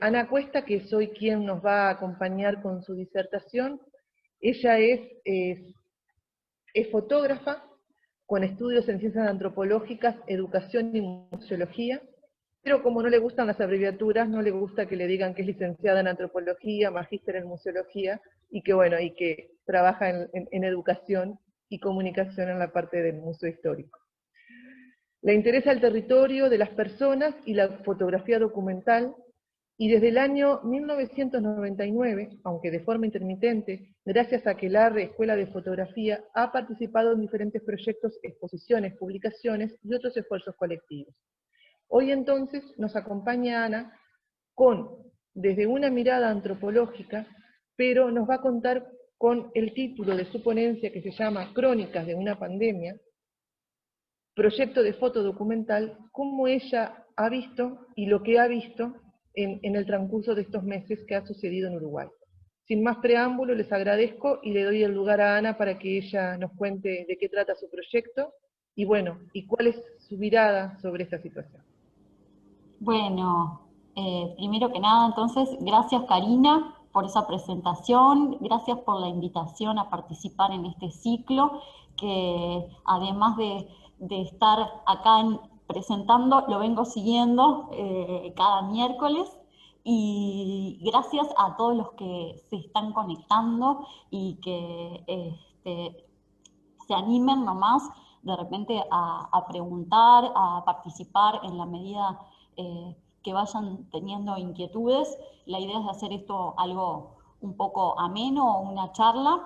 Ana Cuesta, que soy quien nos va a acompañar con su disertación. Ella es fotógrafa con estudios en ciencias antropológicas, educación y museología, pero como no le gustan las abreviaturas, no le gusta que le digan que es licenciada en antropología, magíster en museología, y que bueno, y que trabaja en educación y comunicación en la parte del museo histórico. Le interesa el territorio de las personas y la fotografía documental, y desde el año 1999, aunque de forma intermitente, gracias a Aquelarre Escuela de Fotografía, ha participado en diferentes proyectos, exposiciones, publicaciones y otros esfuerzos colectivos. Hoy entonces nos acompaña Ana desde una mirada antropológica, pero nos va a contar con el título de su ponencia que se llama Crónicas de una pandemia, proyecto de foto documental, cómo ella ha visto y lo que ha visto en el transcurso de estos meses que ha sucedido en Uruguay. Sin más preámbulo, les agradezco y le doy el lugar a Ana para que ella nos cuente de qué trata su proyecto y bueno, y cuál es su mirada sobre esta situación. Bueno, primero que nada, entonces, gracias Karina por esa presentación, gracias por la invitación a participar en este ciclo, que además de estar acá presentando, lo vengo siguiendo cada miércoles, y gracias a todos los que se están conectando y que se animen nomás de repente a preguntar, a participar en la medida que vayan teniendo inquietudes. La idea es hacer esto algo un poco ameno, una charla,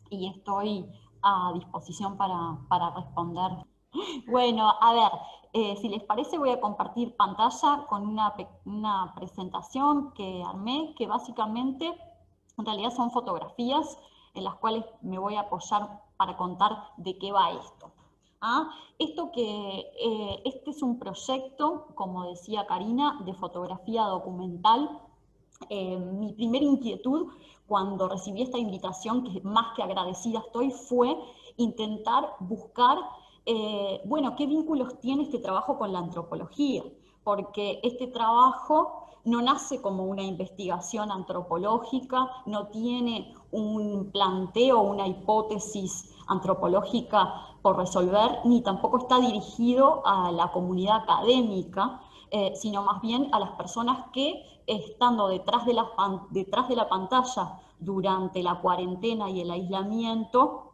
y estoy a disposición para responder. Bueno, a ver, si les parece voy a compartir pantalla con una presentación que armé, que básicamente en realidad son fotografías en las cuales me voy a apoyar para contar de qué va esto. Este es un proyecto, como decía Karina, de fotografía documental. Mi primera inquietud cuando recibí esta invitación, que más que agradecida estoy, fue intentar buscar, bueno, qué vínculos tiene este trabajo con la antropología, porque este trabajo no nace como una investigación antropológica, no tiene un planteo, una hipótesis antropológica por resolver, ni tampoco está dirigido a la comunidad académica, sino más bien a las personas que, estando detrás de la pantalla durante la cuarentena y el aislamiento,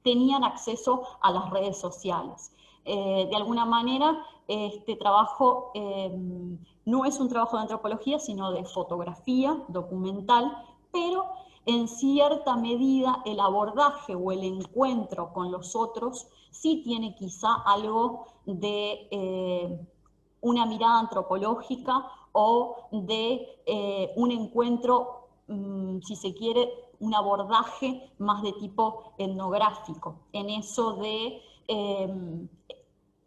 tenían acceso a las redes sociales. De alguna manera, este trabajo no es un trabajo de antropología, sino de fotografía documental, pero en cierta medida el abordaje o el encuentro con los otros sí tiene quizá algo de una mirada antropológica o de un encuentro, si se quiere, un abordaje más de tipo etnográfico, en eso de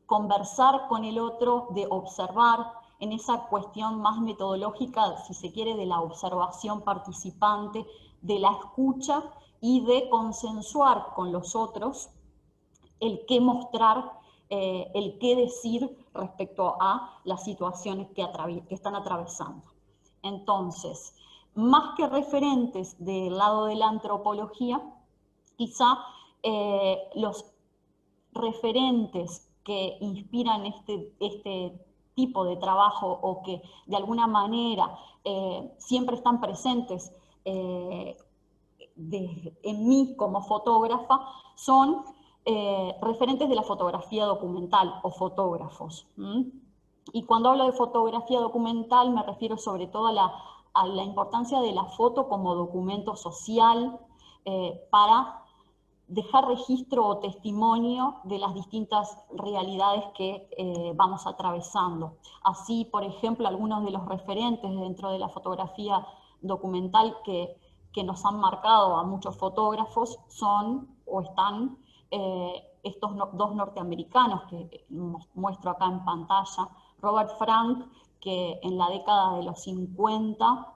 conversar con el otro, de observar, en esa cuestión más metodológica, si se quiere, de la observación participante, de la escucha y de consensuar con los otros el qué mostrar, el qué decir respecto a las situaciones que están atravesando. Entonces, más que referentes del lado de la antropología, quizá los referentes que inspiran este tipo de trabajo o que de alguna manera siempre están presentes en mí como fotógrafa son referentes de la fotografía documental o fotógrafos. Y cuando hablo de fotografía documental me refiero sobre todo a la importancia de la foto como documento social para dejar registro o testimonio de las distintas realidades que vamos atravesando. Así, por ejemplo, algunos de los referentes dentro de la fotografía documental que nos han marcado a muchos fotógrafos son o están estos dos norteamericanos que muestro acá en pantalla. Robert Frank, que en la década de los 50,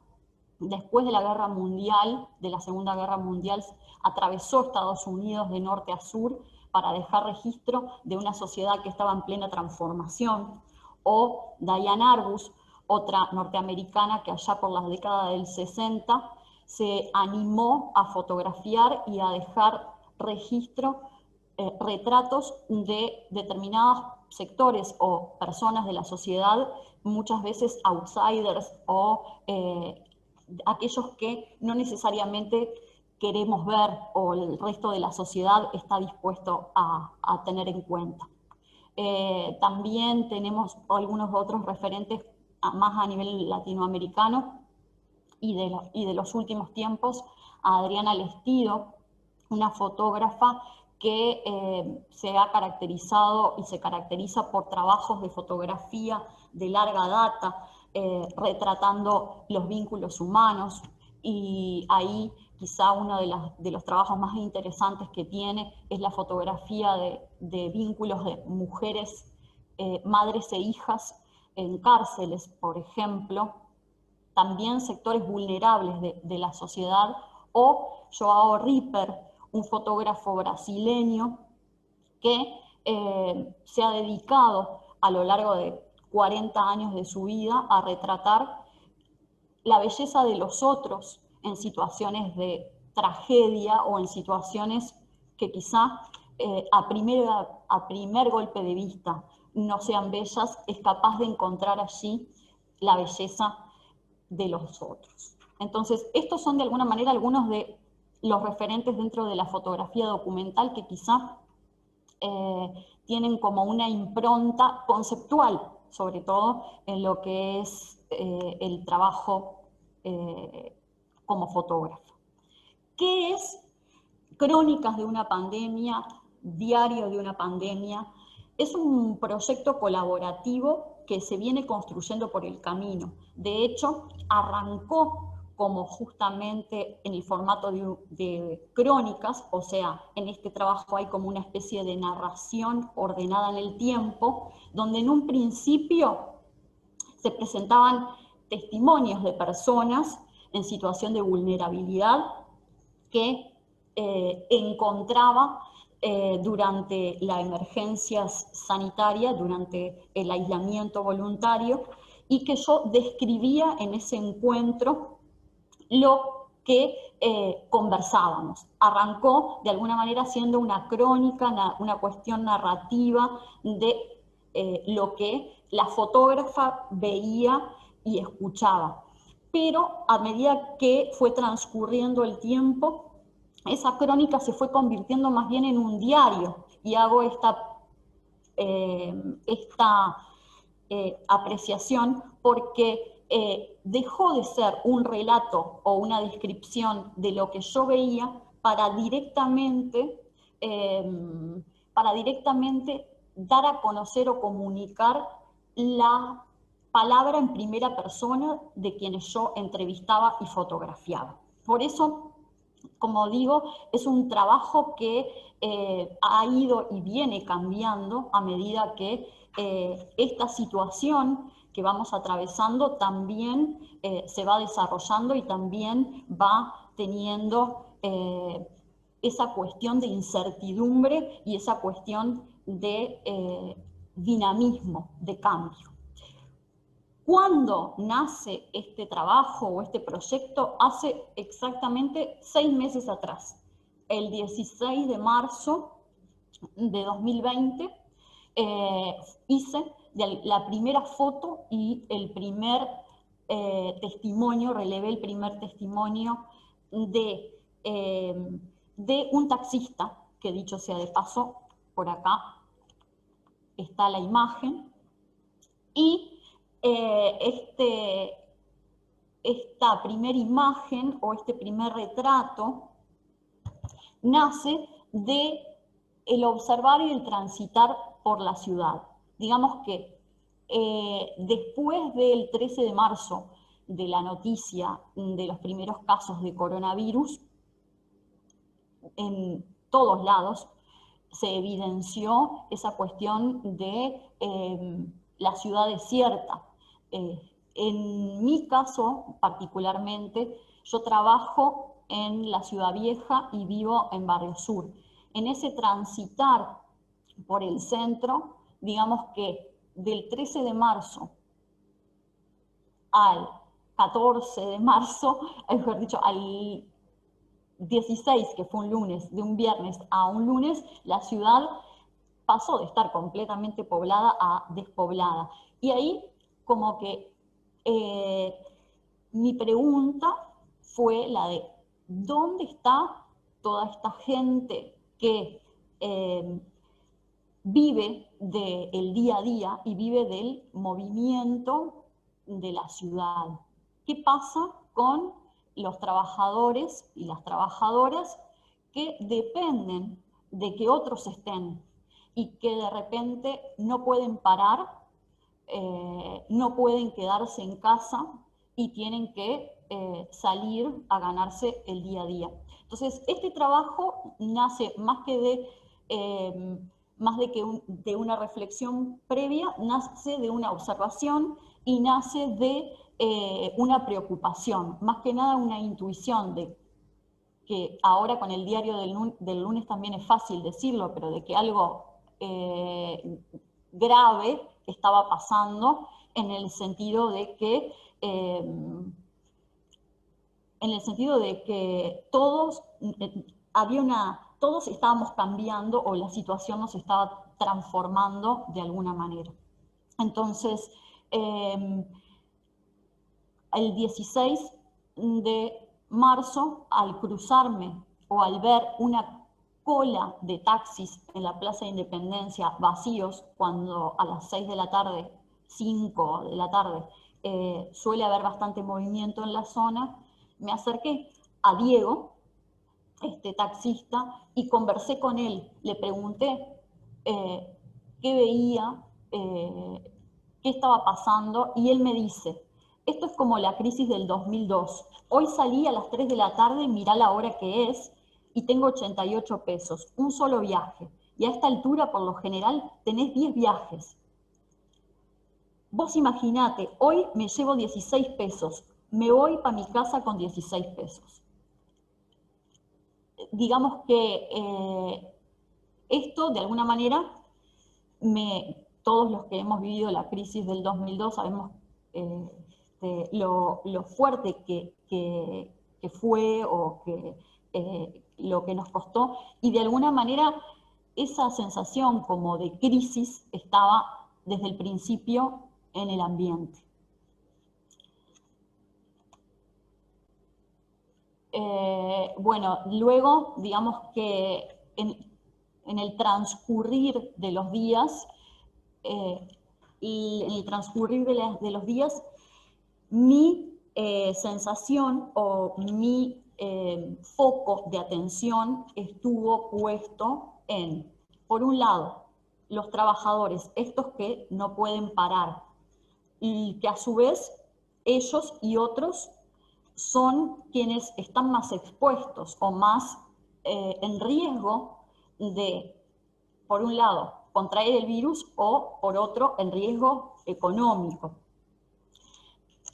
después de la Guerra Mundial, de la Segunda Guerra Mundial, atravesó Estados Unidos de norte a sur para dejar registro de una sociedad que estaba en plena transformación. O Diane Arbus, otra norteamericana que allá por las décadas del 60 se animó a fotografiar y a dejar registro, retratos de determinados sectores o personas de la sociedad, muchas veces outsiders o aquellos que no necesariamente queremos ver o el resto de la sociedad está dispuesto a tener en cuenta. También tenemos algunos otros referentes más a nivel latinoamericano y de los últimos tiempos, a Adriana Lestido, una fotógrafa que se ha caracterizado y se caracteriza por trabajos de fotografía de larga data, retratando los vínculos humanos, y ahí quizá uno de los trabajos más interesantes que tiene es la fotografía de vínculos de mujeres, madres e hijas en cárceles, por ejemplo, también sectores vulnerables de la sociedad, o Joao Ripper, un fotógrafo brasileño que se ha dedicado a lo largo de 40 años de su vida a retratar la belleza de los otros en situaciones de tragedia o en situaciones que quizá a primer golpe de vista no sean bellas, es capaz de encontrar allí la belleza de los otros. Entonces, estos son de alguna manera algunos de los referentes dentro de la fotografía documental que quizá tienen como una impronta conceptual, sobre todo en lo que es el trabajo como fotógrafo. ¿Qué es Crónicas de una pandemia, Diario de una pandemia? Es un proyecto colaborativo que se viene construyendo por el camino. De hecho, arrancó como justamente en el formato de crónicas, o sea, en este trabajo hay como una especie de narración ordenada en el tiempo, donde en un principio se presentaban testimonios de personas en situación de vulnerabilidad que encontraba durante la emergencia sanitaria, durante el aislamiento voluntario, y que yo describía en ese encuentro lo que conversábamos. Arrancó de alguna manera siendo una crónica, una cuestión narrativa de lo que la fotógrafa veía y escuchaba. Pero a medida que fue transcurriendo el tiempo, esa crónica se fue convirtiendo más bien en un diario, y hago esta apreciación porque dejó de ser un relato o una descripción de lo que yo veía para directamente dar a conocer o comunicar la palabra en primera persona de quienes yo entrevistaba y fotografiaba. Por eso, como digo, es un trabajo que ha ido y viene cambiando a medida que esta situación que vamos atravesando también se va desarrollando y también va teniendo esa cuestión de incertidumbre y esa cuestión de dinamismo, de cambio. ¿Cuándo nace este trabajo o este proyecto? Hace exactamente 6 meses atrás, el 16 de marzo de 2020, hice la primera foto y el primer testimonio, relevé el primer testimonio de un taxista, que dicho sea de paso, por acá está la imagen, y esta primera imagen o este primer retrato nace de el observar y el transitar por la ciudad. Digamos que después del 13 de marzo, de la noticia de los primeros casos de coronavirus, en todos lados se evidenció esa cuestión de la ciudad desierta. En mi caso, particularmente, yo trabajo en la Ciudad Vieja y vivo en Barrio Sur. En ese transitar por el centro, digamos que del 13 de marzo al 14 de marzo, mejor dicho, al 16, que fue un lunes, de un viernes a un lunes, la ciudad pasó de estar completamente poblada a despoblada. Y ahí como que mi pregunta fue la de ¿dónde está toda esta gente que vive del día a día y vive del movimiento de la ciudad? ¿Qué pasa con los trabajadores y las trabajadoras que dependen de que otros estén y que de repente no pueden parar, no pueden quedarse en casa y tienen que salir a ganarse el día a día? Entonces, este trabajo nace más de una reflexión previa, nace de una observación y nace de una preocupación, más que nada una intuición de que ahora con el diario del lunes también es fácil decirlo, pero de que algo grave estaba pasando en el sentido de que todos todos estábamos cambiando o la situación nos estaba transformando de alguna manera. Entonces, el 16 de marzo, al cruzarme o al ver una cola de taxis en la Plaza de Independencia vacíos, cuando a las 6 de la tarde, 5 de la tarde, suele haber bastante movimiento en la zona, me acerqué a Diego, este taxista, y conversé con él. Le pregunté qué veía, qué estaba pasando, y él me dice: esto es como la crisis del 2002. Hoy salí a las 3 de la tarde, mirá la hora que es, y tengo 88 pesos, un solo viaje. Y a esta altura, por lo general, tenés 10 viajes. Vos imaginate, hoy me llevo 16 pesos, me voy para mi casa con 16 pesos. Digamos que esto, de alguna manera, todos los que hemos vivido la crisis del 2002 sabemos lo fuerte que fue o lo que nos costó, y de alguna manera esa sensación como de crisis estaba desde el principio en el ambiente. Bueno, luego, digamos que en el transcurrir de los días, mi sensación o mi foco de atención estuvo puesto en, por un lado, los trabajadores, estos que no pueden parar, y que a su vez ellos y otros son quienes están más expuestos o más en riesgo de, por un lado, contraer el virus, o por otro, el riesgo económico.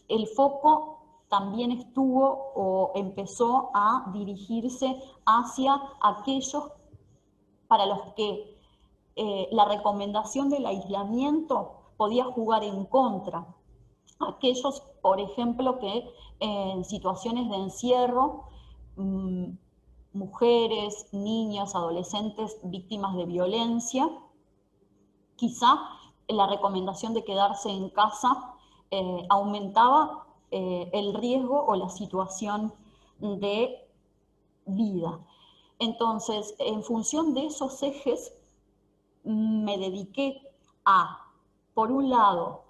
El foco también estuvo o empezó a dirigirse hacia aquellos para los que la recomendación del aislamiento podía jugar en contra. Aquellos, por ejemplo, que en situaciones de encierro, mujeres, niños, adolescentes víctimas de violencia, quizá la recomendación de quedarse en casa aumentaba el riesgo o la situación de vida. Entonces, en función de esos ejes, me dediqué a, por un lado,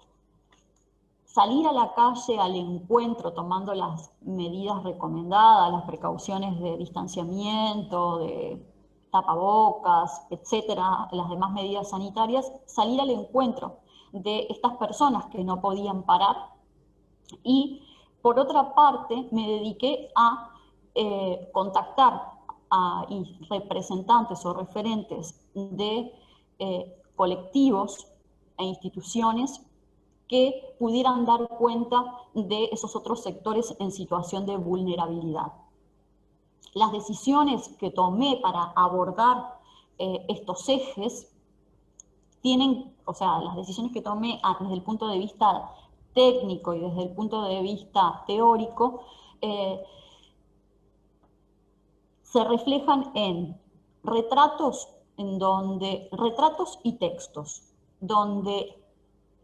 salir a la calle al encuentro tomando las medidas recomendadas, las precauciones de distanciamiento, de tapabocas, etcétera, las demás medidas sanitarias, salir al encuentro de estas personas que no podían parar. Y por otra parte, me dediqué a contactar a representantes o referentes de colectivos e instituciones que pudieran dar cuenta de esos otros sectores en situación de vulnerabilidad. Las decisiones que tomé para abordar estos ejes las decisiones que tomé desde el punto de vista técnico y desde el punto de vista teórico, se reflejan en retratos y textos, donde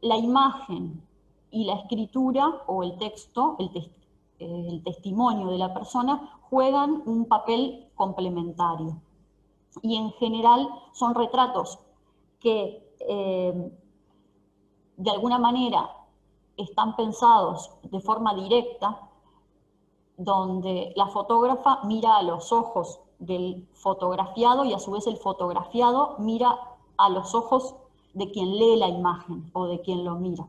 la imagen y la escritura o el texto, el testimonio de la persona, juegan un papel complementario. Y en general son retratos que de alguna manera están pensados de forma directa, donde la fotógrafa mira a los ojos del fotografiado y a su vez el fotografiado mira a los ojos de quien lee la imagen o de quien lo mira.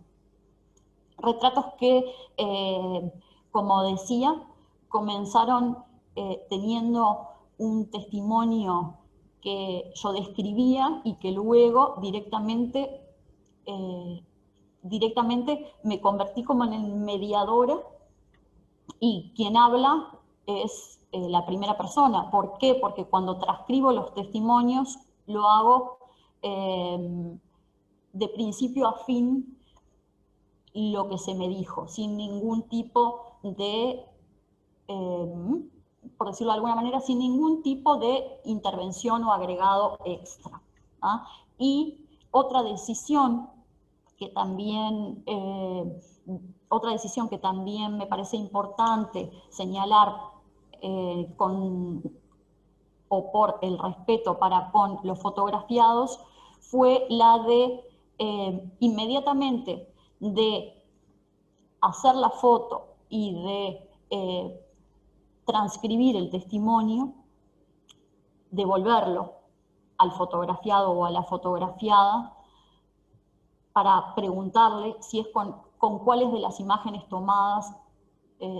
Retratos que, como decía, comenzaron teniendo un testimonio que yo describía y que luego directamente me convertí como en mediadora, y quien habla es la primera persona. ¿Por qué? Porque cuando transcribo los testimonios lo hago de principio a fin lo que se me dijo, sin ningún tipo de, por decirlo de alguna manera, sin ningún tipo de intervención o agregado extra. ¿Ah? Y otra decisión que también me parece importante señalar por el respeto para con los fotografiados fue la de inmediatamente de hacer la foto y de transcribir el testimonio, devolverlo al fotografiado o a la fotografiada para preguntarle si es con cuáles de las imágenes tomadas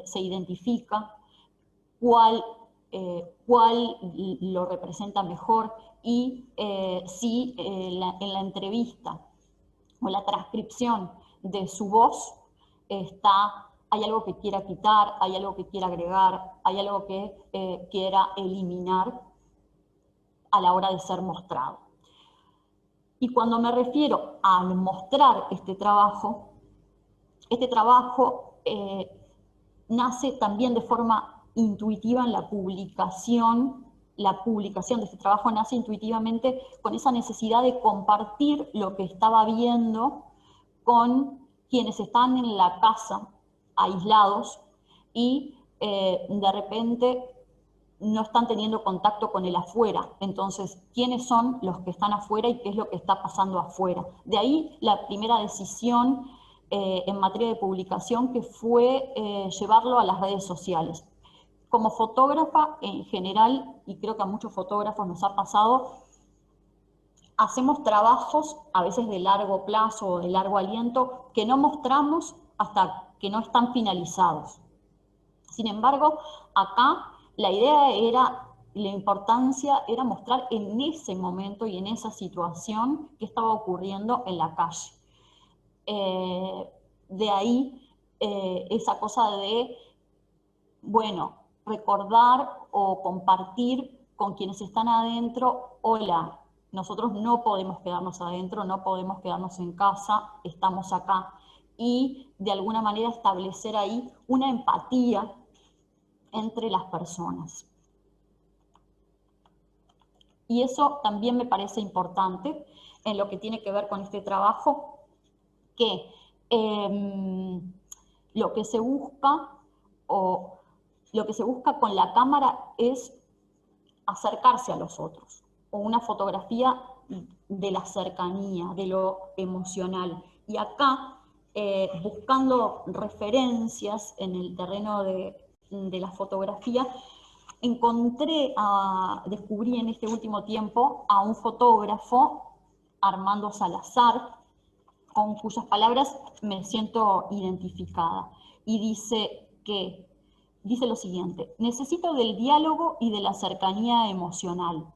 se identifica, cuál lo representa mejor, y si en la entrevista o la transcripción de su voz hay algo que quiera quitar, hay algo que quiera agregar, hay algo que quiera eliminar a la hora de ser mostrado. Y cuando me refiero a mostrar este trabajo nace también de forma intuitiva en la publicación. La publicación de este trabajo nace intuitivamente con esa necesidad de compartir lo que estaba viendo con quienes están en la casa, aislados, y de repente no están teniendo contacto con el afuera. Entonces, ¿quiénes son los que están afuera y qué es lo que está pasando afuera? De ahí la primera decisión en materia de publicación, que fue llevarlo a las redes sociales. Como fotógrafa en general, y creo que a muchos fotógrafos nos ha pasado, hacemos trabajos a veces de largo plazo o de largo aliento que no mostramos hasta que no están finalizados. Sin embargo, acá la importancia era mostrar en ese momento y en esa situación qué estaba ocurriendo en la calle. De ahí esa cosa de, bueno, recordar o compartir con quienes están adentro: hola, nosotros no podemos quedarnos adentro, no podemos quedarnos en casa, estamos acá. Y de alguna manera establecer ahí una empatía entre las personas. Y eso también me parece importante en lo que tiene que ver con este trabajo, que lo que se busca con la cámara es acercarse a los otros, o una fotografía de la cercanía, de lo emocional. Y acá, buscando referencias en el terreno de la fotografía, descubrí en este último tiempo a un fotógrafo, Armando Salazar, con cuyas palabras me siento identificada. Y dice lo siguiente: necesito del diálogo y de la cercanía emocional.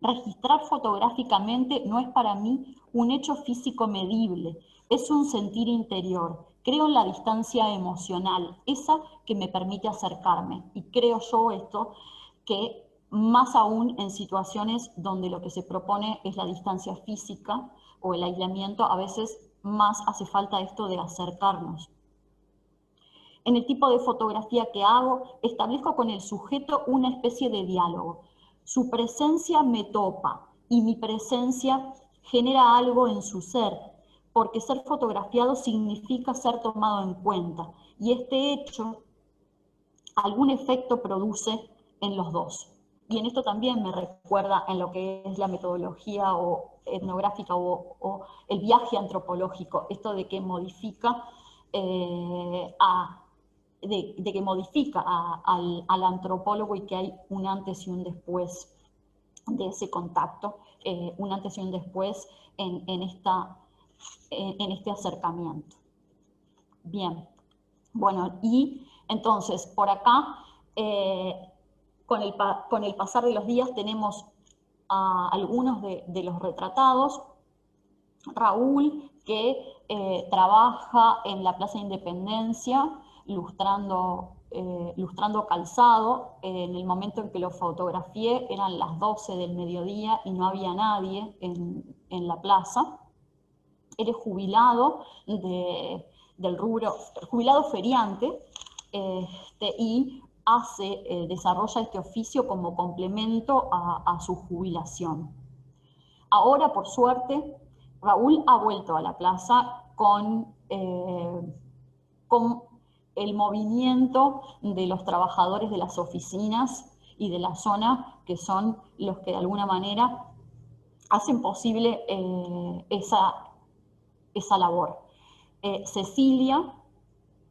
Registrar fotográficamente no es para mí un hecho físico medible, es un sentir interior. Creo en la distancia emocional, esa que me permite acercarme. Y creo yo esto, que más aún en situaciones donde lo que se propone es la distancia física o el aislamiento, a veces más hace falta esto de acercarnos. En el tipo de fotografía que hago, establezco con el sujeto una especie de diálogo. Su presencia me topa y mi presencia genera algo en su ser, porque ser fotografiado significa ser tomado en cuenta. Y este hecho algún efecto produce en los dos. Y en esto también me recuerda en lo que es la metodología o etnográfica o el viaje antropológico, esto de que modifica al antropólogo y que hay un antes y un después de ese contacto, un antes y un después en este acercamiento. Bien, bueno, y entonces por acá, con el pasar de los días tenemos a algunos de los retratados. Raúl, que trabaja en la Plaza Independencia, lustrando calzado. En el momento en que lo fotografié eran las 12 del mediodía y no había nadie en la plaza. Él es jubilado del rubro, jubilado feriante, y desarrolla este oficio como complemento a su jubilación. Ahora, por suerte, Raúl ha vuelto a la plaza con el movimiento de los trabajadores de las oficinas y de la zona, que son los que de alguna manera hacen posible esa labor. Cecilia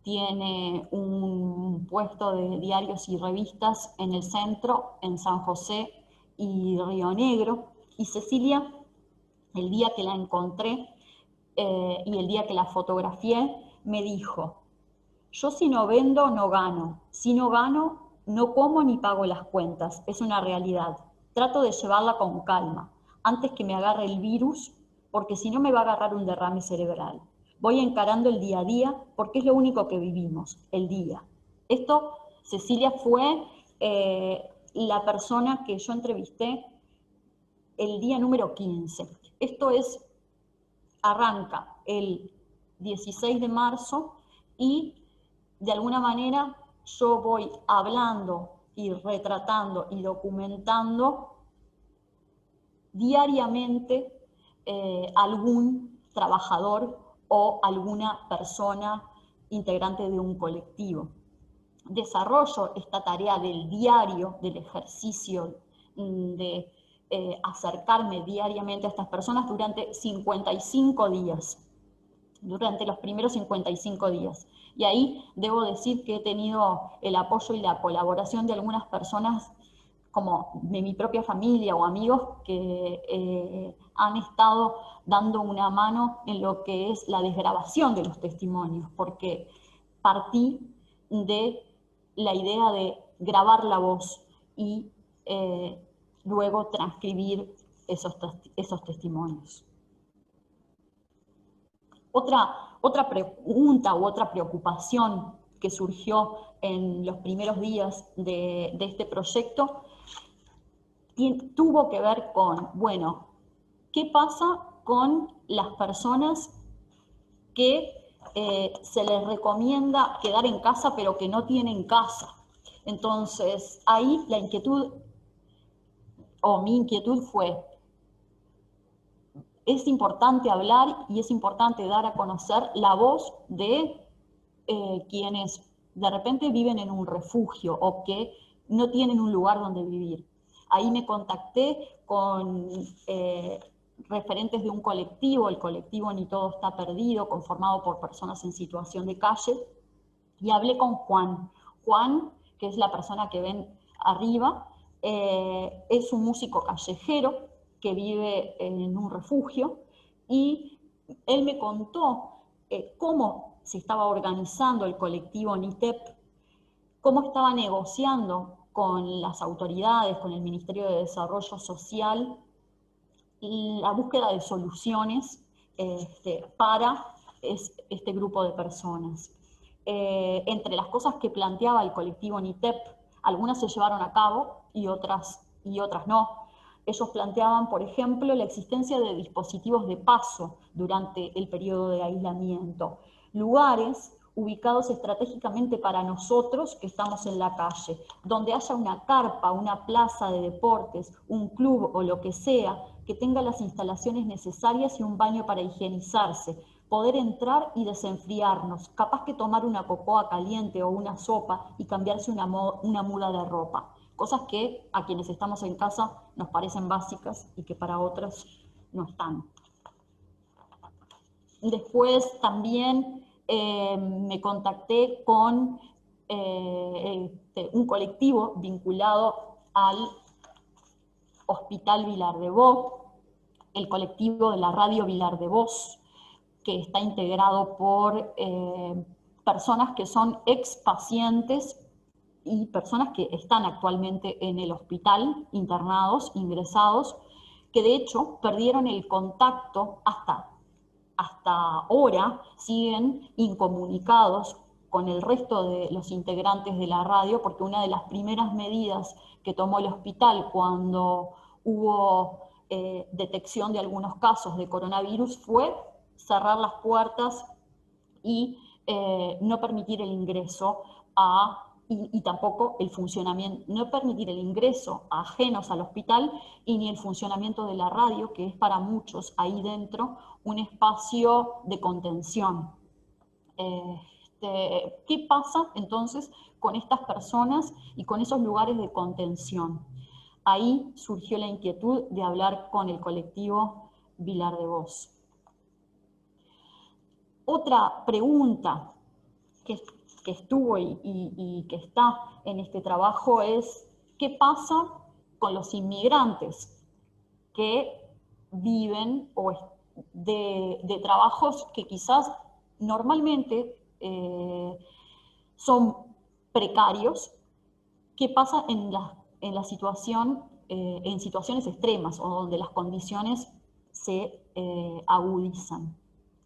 tiene un puesto de diarios y revistas en el centro, en San José y Río Negro, y Cecilia, el día que la encontré y el día que la fotografié, me dijo: yo si no vendo, no gano. Si no gano, no como ni pago las cuentas. Es una realidad. Trato de llevarla con calma, antes que me agarre el virus, porque si no me va a agarrar un derrame cerebral. Voy encarando el día a día, porque es lo único que vivimos, el día. Esto, Cecilia fue la persona que yo entrevisté el día número 15. Esto arranca el 16 de marzo y de alguna manera yo voy hablando y retratando y documentando diariamente algún trabajador o alguna persona integrante de un colectivo. Desarrollo esta tarea del diario, del ejercicio de acercarme diariamente a estas personas durante 55 días, durante los primeros 55 días. Y ahí debo decir que he tenido el apoyo y la colaboración de algunas personas, como de mi propia familia o amigos, que han estado dando una mano en lo que es la desgrabación de los testimonios, porque partí de la idea de grabar la voz y luego transcribir esos testimonios. Otra pregunta u otra preocupación que surgió en los primeros días de este proyecto tuvo que ver con, bueno, ¿qué pasa con las personas que se les recomienda quedar en casa pero que no tienen casa? Entonces, ahí la inquietud, o mi inquietud fue, es importante hablar y es importante dar a conocer la voz de quienes de repente viven en un refugio o que no tienen un lugar donde vivir. Ahí me contacté con referentes de un colectivo, el colectivo Ni Todo Está Perdido, conformado por personas en situación de calle, y hablé con Juan. Juan, que es la persona que ven arriba, es un músico callejero que vive en un refugio, y él me contó cómo se estaba organizando el colectivo NITEP, cómo estaba negociando con las autoridades, con el Ministerio de Desarrollo Social, la búsqueda de soluciones para este grupo de personas. Entre las cosas que planteaba el colectivo NITEP, algunas se llevaron a cabo y otras no. Ellos planteaban, por ejemplo, la existencia de dispositivos de paso durante el periodo de aislamiento, lugares ubicados estratégicamente para nosotros que estamos en la calle, donde haya una carpa, una plaza de deportes, un club o lo que sea, que tenga las instalaciones necesarias y un baño para higienizarse, poder entrar y desenfriarnos, capaz que tomar una cocoa caliente o una sopa y cambiarse una muda de ropa. Cosas que a quienes estamos en casa nos parecen básicas y que para otras no están. Después también me contacté con un colectivo vinculado al Hospital Vilar de Bo, el colectivo de la Radio Vilar de Voz, que está integrado por personas que son ex pacientes y personas que están actualmente en el hospital, internados, ingresados, que de hecho perdieron el contacto hasta ahora, siguen incomunicados con el resto de los integrantes de la radio, porque una de las primeras medidas que tomó el hospital cuando hubo detección de algunos casos de coronavirus fue cerrar las puertas y no permitir el ingreso y tampoco el funcionamiento, no permitir el ingreso a ajenos al hospital y ni el funcionamiento de la radio, que es para muchos ahí dentro un espacio de contención. ¿Qué pasa entonces con estas personas y con esos lugares de contención? Ahí surgió la inquietud de hablar con el colectivo Vilar de Voz. Otra pregunta que estuvo y que está en este trabajo es ¿qué pasa con los inmigrantes que viven de trabajos que quizás normalmente son precarios? ¿Qué pasa en la situación, en situaciones extremas o donde las condiciones se agudizan?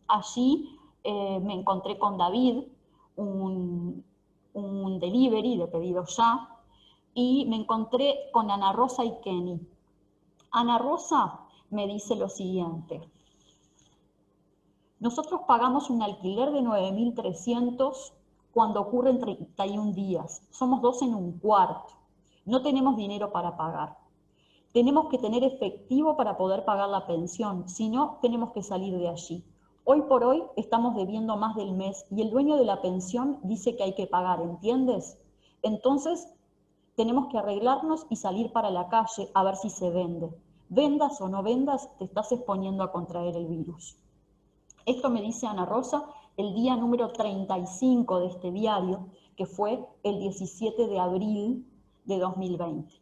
Allí me encontré con David, un delivery de pedido ya, y me encontré con Ana Rosa y Kenny. Ana Rosa me dice lo siguiente: nosotros pagamos un alquiler de 9.300 cuando ocurren 31 días. Somos 2 en un cuarto. No tenemos dinero para pagar. Tenemos que tener efectivo para poder pagar la pensión, si no, tenemos que salir de allí. Hoy por hoy estamos debiendo más del mes y el dueño de la pensión dice que hay que pagar, ¿entiendes? Entonces, tenemos que arreglarnos y salir para la calle a ver si se vende. Vendas o no vendas, te estás exponiendo a contraer el virus. Esto me dice Ana Rosa el día número 35 de este diario, que fue el 17 de abril de 2020.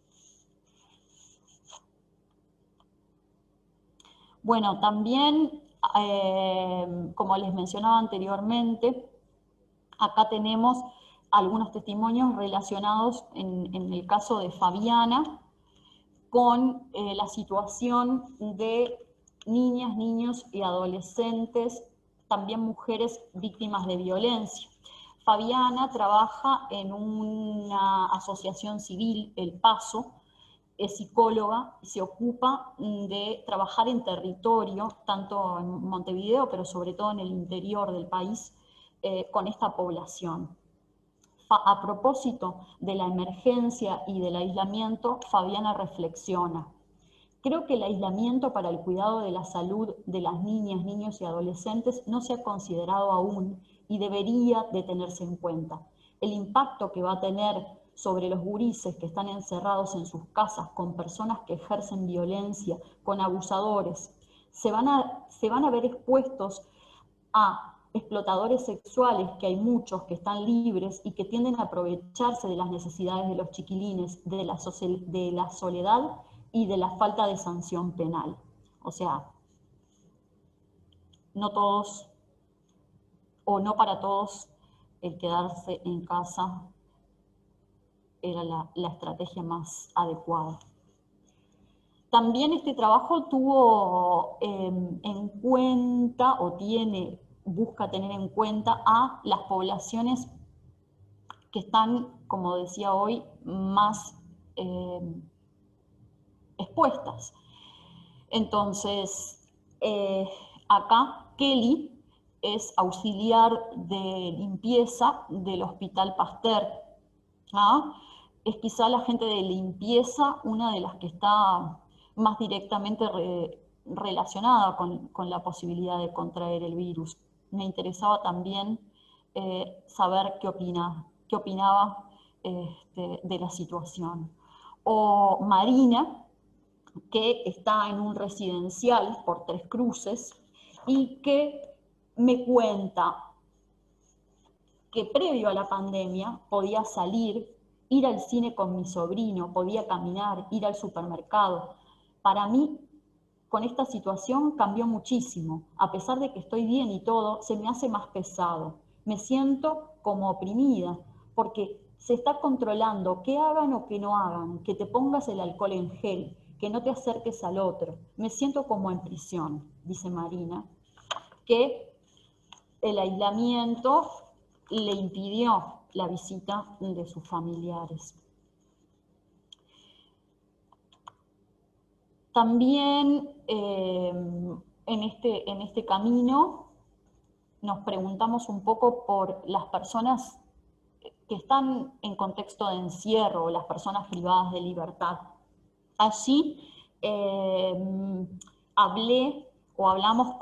Bueno, también, como les mencionaba anteriormente, acá tenemos algunos testimonios relacionados en el caso de Fabiana con la situación de niñas, niños y adolescentes, también mujeres víctimas de violencia. Fabiana trabaja en una asociación civil, El Paso, es psicóloga y se ocupa de trabajar en territorio, tanto en Montevideo, pero sobre todo en el interior del país, con esta población. A propósito de la emergencia y del aislamiento, Fabiana reflexiona: creo que el aislamiento para el cuidado de la salud de las niñas, niños y adolescentes no se ha considerado aún y debería de tenerse en cuenta. El impacto que va a tener sobre los gurises que están encerrados en sus casas con personas que ejercen violencia, con abusadores, se van a ver expuestos a explotadores sexuales, que hay muchos que están libres y que tienden a aprovecharse de las necesidades de los chiquilines, de la soledad y de la falta de sanción penal. O sea, no todos, o no para todos, el quedarse en casa era la estrategia más adecuada. También este trabajo tuvo en cuenta, o busca tener en cuenta a las poblaciones que están, como decía hoy, más expuestas. Entonces, acá Kelly es auxiliar de limpieza del Hospital Pasteur. ¿Ah? Es quizá la gente de limpieza una de las que está más directamente relacionada con la posibilidad de contraer el virus. Me interesaba también saber qué opinaba de la situación. O Marina, que está en un residencial por Tres Cruces y que me cuenta que previo a la pandemia podía salir, ir al cine con mi sobrino, podía caminar, ir al supermercado. Para mí, con esta situación cambió muchísimo. A pesar de que estoy bien y todo, se me hace más pesado. Me siento como oprimida, porque se está controlando que hagan o que no hagan, que te pongas el alcohol en gel, que no te acerques al otro. Me siento como en prisión, dice Marina, que el aislamiento le impidió la visita de sus familiares. También en este camino nos preguntamos un poco por las personas que están en contexto de encierro, las personas privadas de libertad. Allí hablamos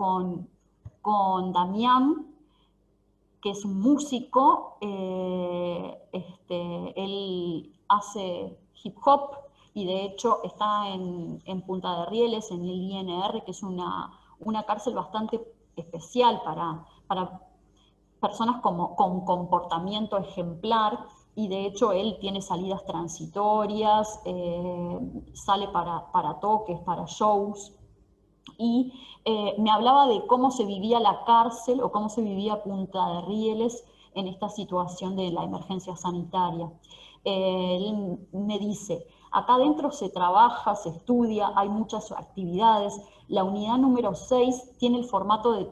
con Damián, que es un músico, él hace hip hop y de hecho está en Punta de Rieles, en el INR, que es una cárcel bastante especial para personas con comportamiento ejemplar, y de hecho él tiene salidas transitorias, sale para toques, para shows, y me hablaba de cómo se vivía la cárcel o cómo se vivía Punta de Rieles en esta situación de la emergencia sanitaria. Él me dice, acá adentro se trabaja, se estudia, hay muchas actividades. La unidad número 6 tiene el formato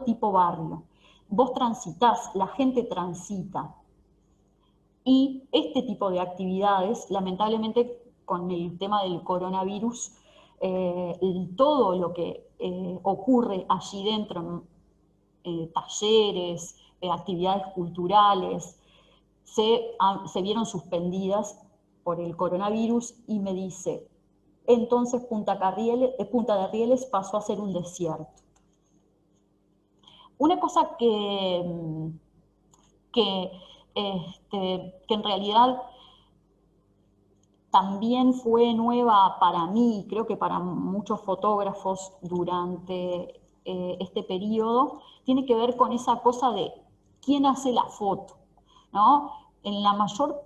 tipo barrio. Vos transitas, la gente transita. Y este tipo de actividades, lamentablemente con el tema del coronavirus, todo lo que ocurre allí dentro, talleres, actividades culturales, se vieron suspendidas por el coronavirus, y me dice, entonces Punta de Rieles pasó a ser un desierto. Una cosa que en realidad también fue nueva para mí, y creo que para muchos fotógrafos durante este periodo, tiene que ver con esa cosa de quién hace la foto, ¿no? En la mayor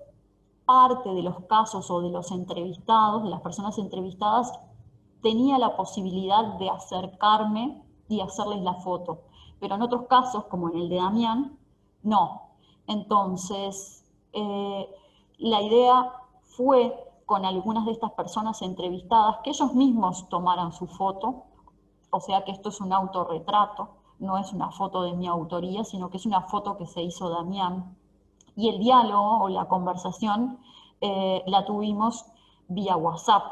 parte de los casos o de los entrevistados, de las personas entrevistadas, tenía la posibilidad de acercarme y hacerles la foto, pero en otros casos, como en el de Damián, no. Entonces, la idea fue, con algunas de estas personas entrevistadas, que ellos mismos tomaran su foto, o sea que esto es un autorretrato, no es una foto de mi autoría, sino que es una foto que se hizo Damián, y el diálogo o la conversación la tuvimos vía WhatsApp.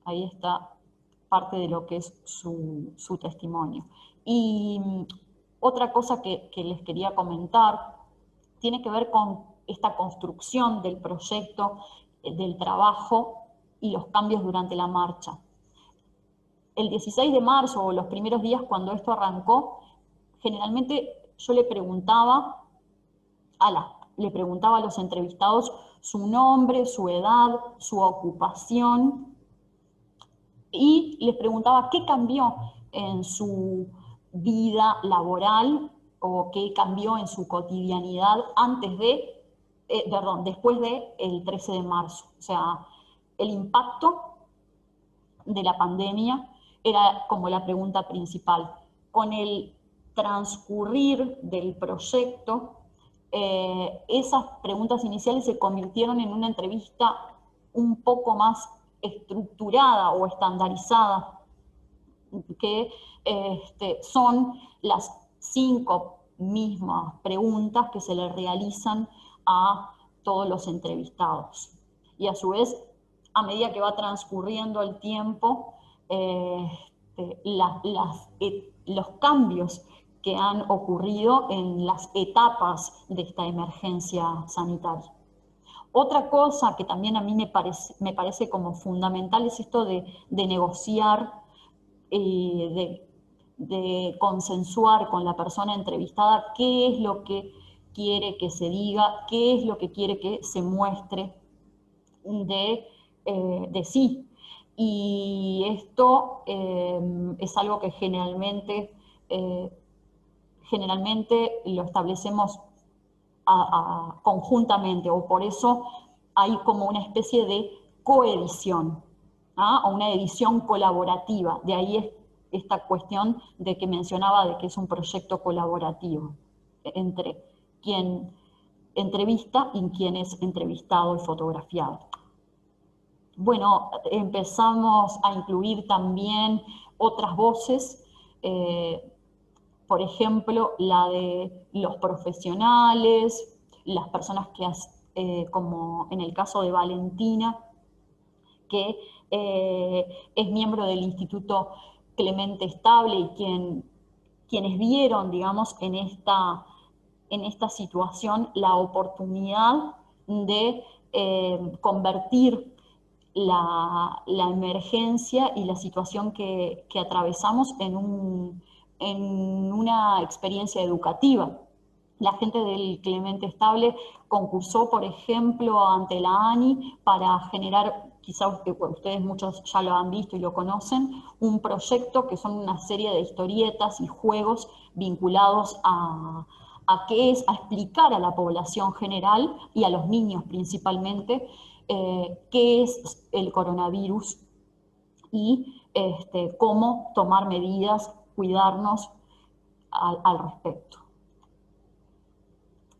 Ahí está parte de lo que es su testimonio. Y otra cosa que les quería comentar tiene que ver con esta construcción del proyecto, del trabajo y los cambios durante la marcha. El 16 de marzo o los primeros días cuando esto arrancó, generalmente yo le preguntaba a los entrevistados su nombre, su edad, su ocupación, y les preguntaba qué cambió en su vida laboral o qué cambió en su cotidianidad después del 13 de marzo. O sea, el impacto de la pandemia era como la pregunta principal. Con el transcurrir del proyecto, esas preguntas iniciales se convirtieron en una entrevista un poco más estructurada o estandarizada, que son las 5 mismas preguntas que se le realizan a todos los entrevistados. y a su vez, a medida que va transcurriendo el tiempo, los cambios que han ocurrido en las etapas de esta emergencia sanitaria. Otra cosa que también a mí me parece como fundamental es esto de negociar, de consensuar con la persona entrevistada qué es lo que quiere que se diga, qué es lo que quiere que se muestre de sí. Y esto es algo que generalmente lo establecemos conjuntamente, o por eso hay como una especie de coedición, o una edición colaborativa. De ahí es esta cuestión de que mencionaba de que es un proyecto colaborativo entre quien entrevista y quien es entrevistado y fotografiado. Bueno, empezamos a incluir también otras voces, por ejemplo, la de los profesionales, las personas que, como en el caso de Valentina, que es miembro del Instituto Clemente Estable y quienes vieron, digamos, en esta situación la oportunidad de convertir la emergencia y la situación que atravesamos en una experiencia educativa. La gente del Clemente Estable concursó, por ejemplo, ante la ANI para generar, quizás ustedes muchos ya lo han visto y lo conocen, un proyecto que son una serie de historietas y juegos vinculados a qué es, a explicar a la población general y a los niños principalmente qué es el coronavirus y cómo tomar medidas, cuidarnos al respecto.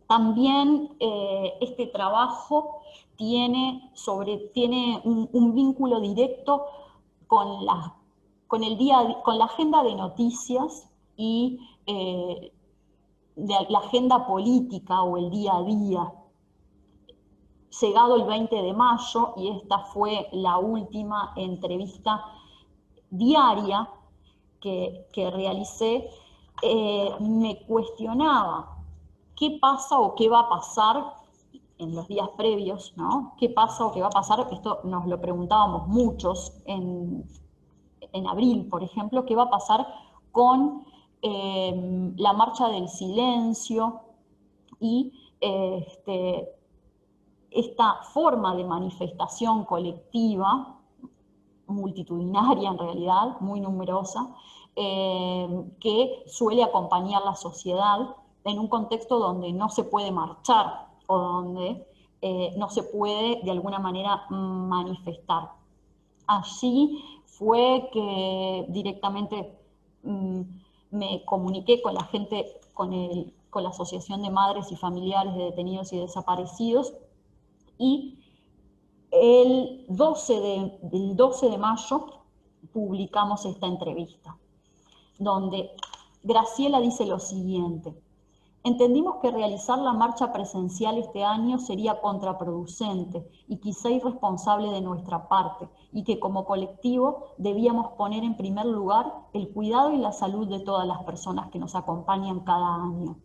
También este trabajo tiene un vínculo directo con la agenda de noticias y de la agenda política o el día a día. Llegado el 20 de mayo, y esta fue la última entrevista diaria que realicé, me cuestionaba qué pasa o qué va a pasar en los días previos, ¿no? ¿Qué pasa o qué va a pasar? Esto nos lo preguntábamos muchos en abril, por ejemplo, qué va a pasar con la marcha del silencio y esta forma de manifestación colectiva, multitudinaria en realidad, muy numerosa, que suele acompañar la sociedad en un contexto donde no se puede marchar o donde no se puede de alguna manera manifestar. Allí fue que directamente me comuniqué con la gente, con la Asociación de Madres y Familiares de Detenidos y Desaparecidos, y el 12 de mayo publicamos esta entrevista, donde Graciela dice lo siguiente: entendimos que realizar la marcha presencial este año sería contraproducente y quizá irresponsable de nuestra parte, y que como colectivo debíamos poner en primer lugar el cuidado y la salud de todas las personas que nos acompañan cada año.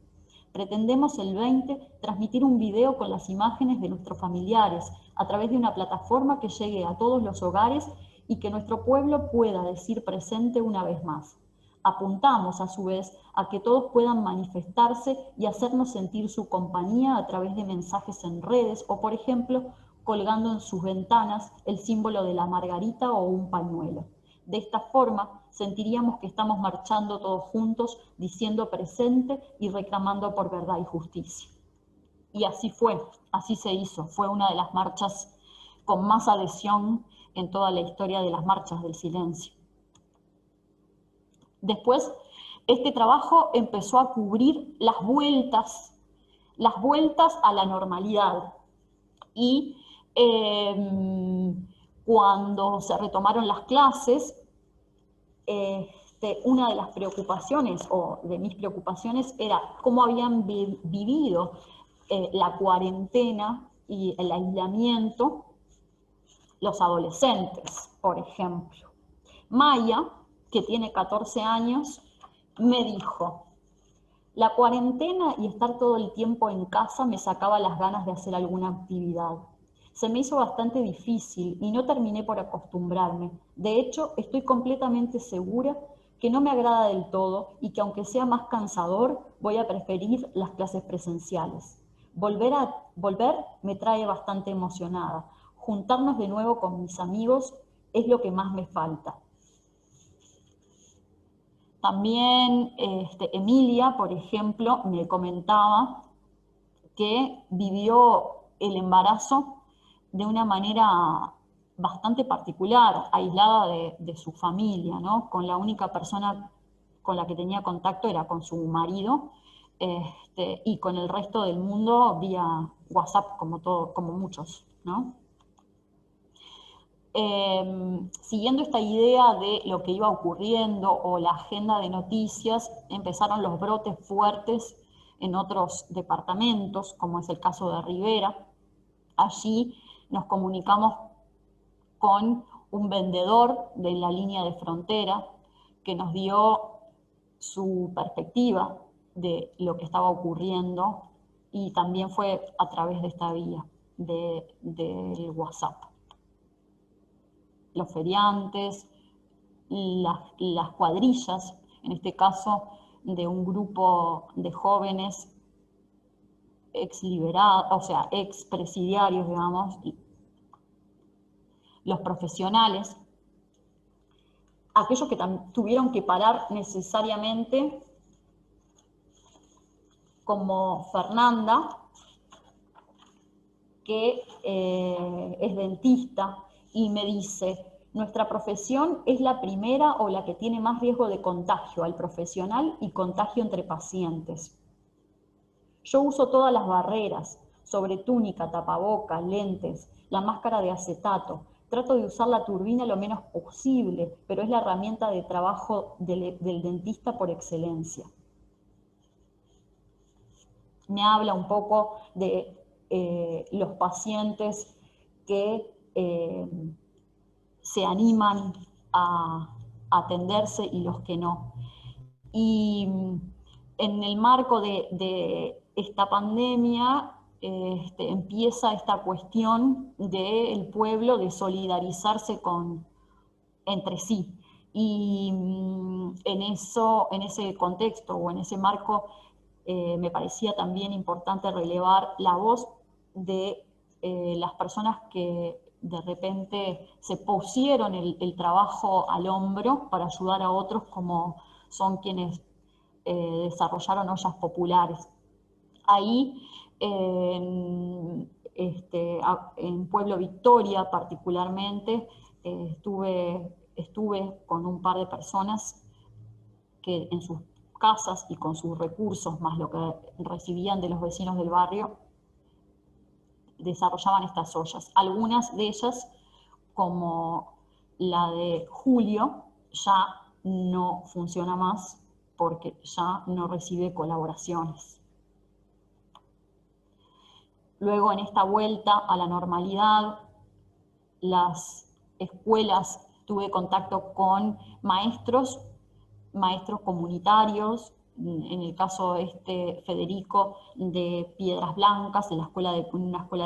Pretendemos el 20 transmitir un video con las imágenes de nuestros familiares a través de una plataforma que llegue a todos los hogares y que nuestro pueblo pueda decir presente una vez más. Apuntamos a su vez a que todos puedan manifestarse y hacernos sentir su compañía a través de mensajes en redes o, por ejemplo, colgando en sus ventanas el símbolo de la margarita o un pañuelo. De esta forma, sentiríamos que estamos marchando todos juntos, diciendo presente y reclamando por verdad y justicia. Y así fue, así se hizo. Fue una de las marchas con más adhesión en toda la historia de las marchas del silencio. Después, este trabajo empezó a cubrir las vueltas a la normalidad. Y cuando se retomaron las clases, una de las preocupaciones, o de mis preocupaciones, era cómo habían vivido la cuarentena y el aislamiento los adolescentes, por ejemplo. Maya, que tiene 14 años, me dijo: la cuarentena y estar todo el tiempo en casa me sacaba las ganas de hacer alguna actividad. Se me hizo bastante difícil y no terminé por acostumbrarme. De hecho, estoy completamente segura que no me agrada del todo y que aunque sea más cansador, voy a preferir las clases presenciales. Volver me trae bastante emocionada. Juntarnos de nuevo con mis amigos es lo que más me falta. También Emilia, por ejemplo, me comentaba que vivió el embarazo de una manera bastante particular, aislada de su familia, ¿no? Con la única persona con la que tenía contacto era con su marido, y con el resto del mundo vía WhatsApp, como muchos, ¿no? Siguiendo esta idea de lo que iba ocurriendo o la agenda de noticias, empezaron los brotes fuertes en otros departamentos, como es el caso de Rivera. Allí nos comunicamos con un vendedor de la línea de frontera que nos dio su perspectiva de lo que estaba ocurriendo, y también fue a través de esta vía del WhatsApp. Los feriantes, las cuadrillas, en este caso de un grupo de jóvenes exliberados, o sea, expresidiarios, digamos, los profesionales, aquellos que tuvieron que parar necesariamente, como Fernanda, que es dentista, y me dice: nuestra profesión es la primera o la que tiene más riesgo de contagio al profesional y contagio entre pacientes. Yo uso todas las barreras, sobre túnica, tapabocas, lentes, la máscara de acetato. Trato de usar la turbina lo menos posible, pero es la herramienta de trabajo del dentista por excelencia. Me habla un poco de los pacientes que se animan a atenderse y los que no. Y en el marco de esta pandemia empieza esta cuestión del pueblo de solidarizarse entre sí. Y en ese contexto o en ese marco me parecía también importante relevar la voz de las personas que de repente se pusieron el trabajo al hombro para ayudar a otros, como son quienes desarrollaron ollas populares. Ahí, en Pueblo Victoria particularmente, estuve con un par de personas que en sus casas y con sus recursos, más lo que recibían de los vecinos del barrio, desarrollaban estas ollas. Algunas de ellas, como la de Julio, ya no funciona más porque ya no recibe colaboraciones. Luego, en esta vuelta a la normalidad, las escuelas, tuve contacto con maestros comunitarios, en el caso Federico de Piedras Blancas, en una escuela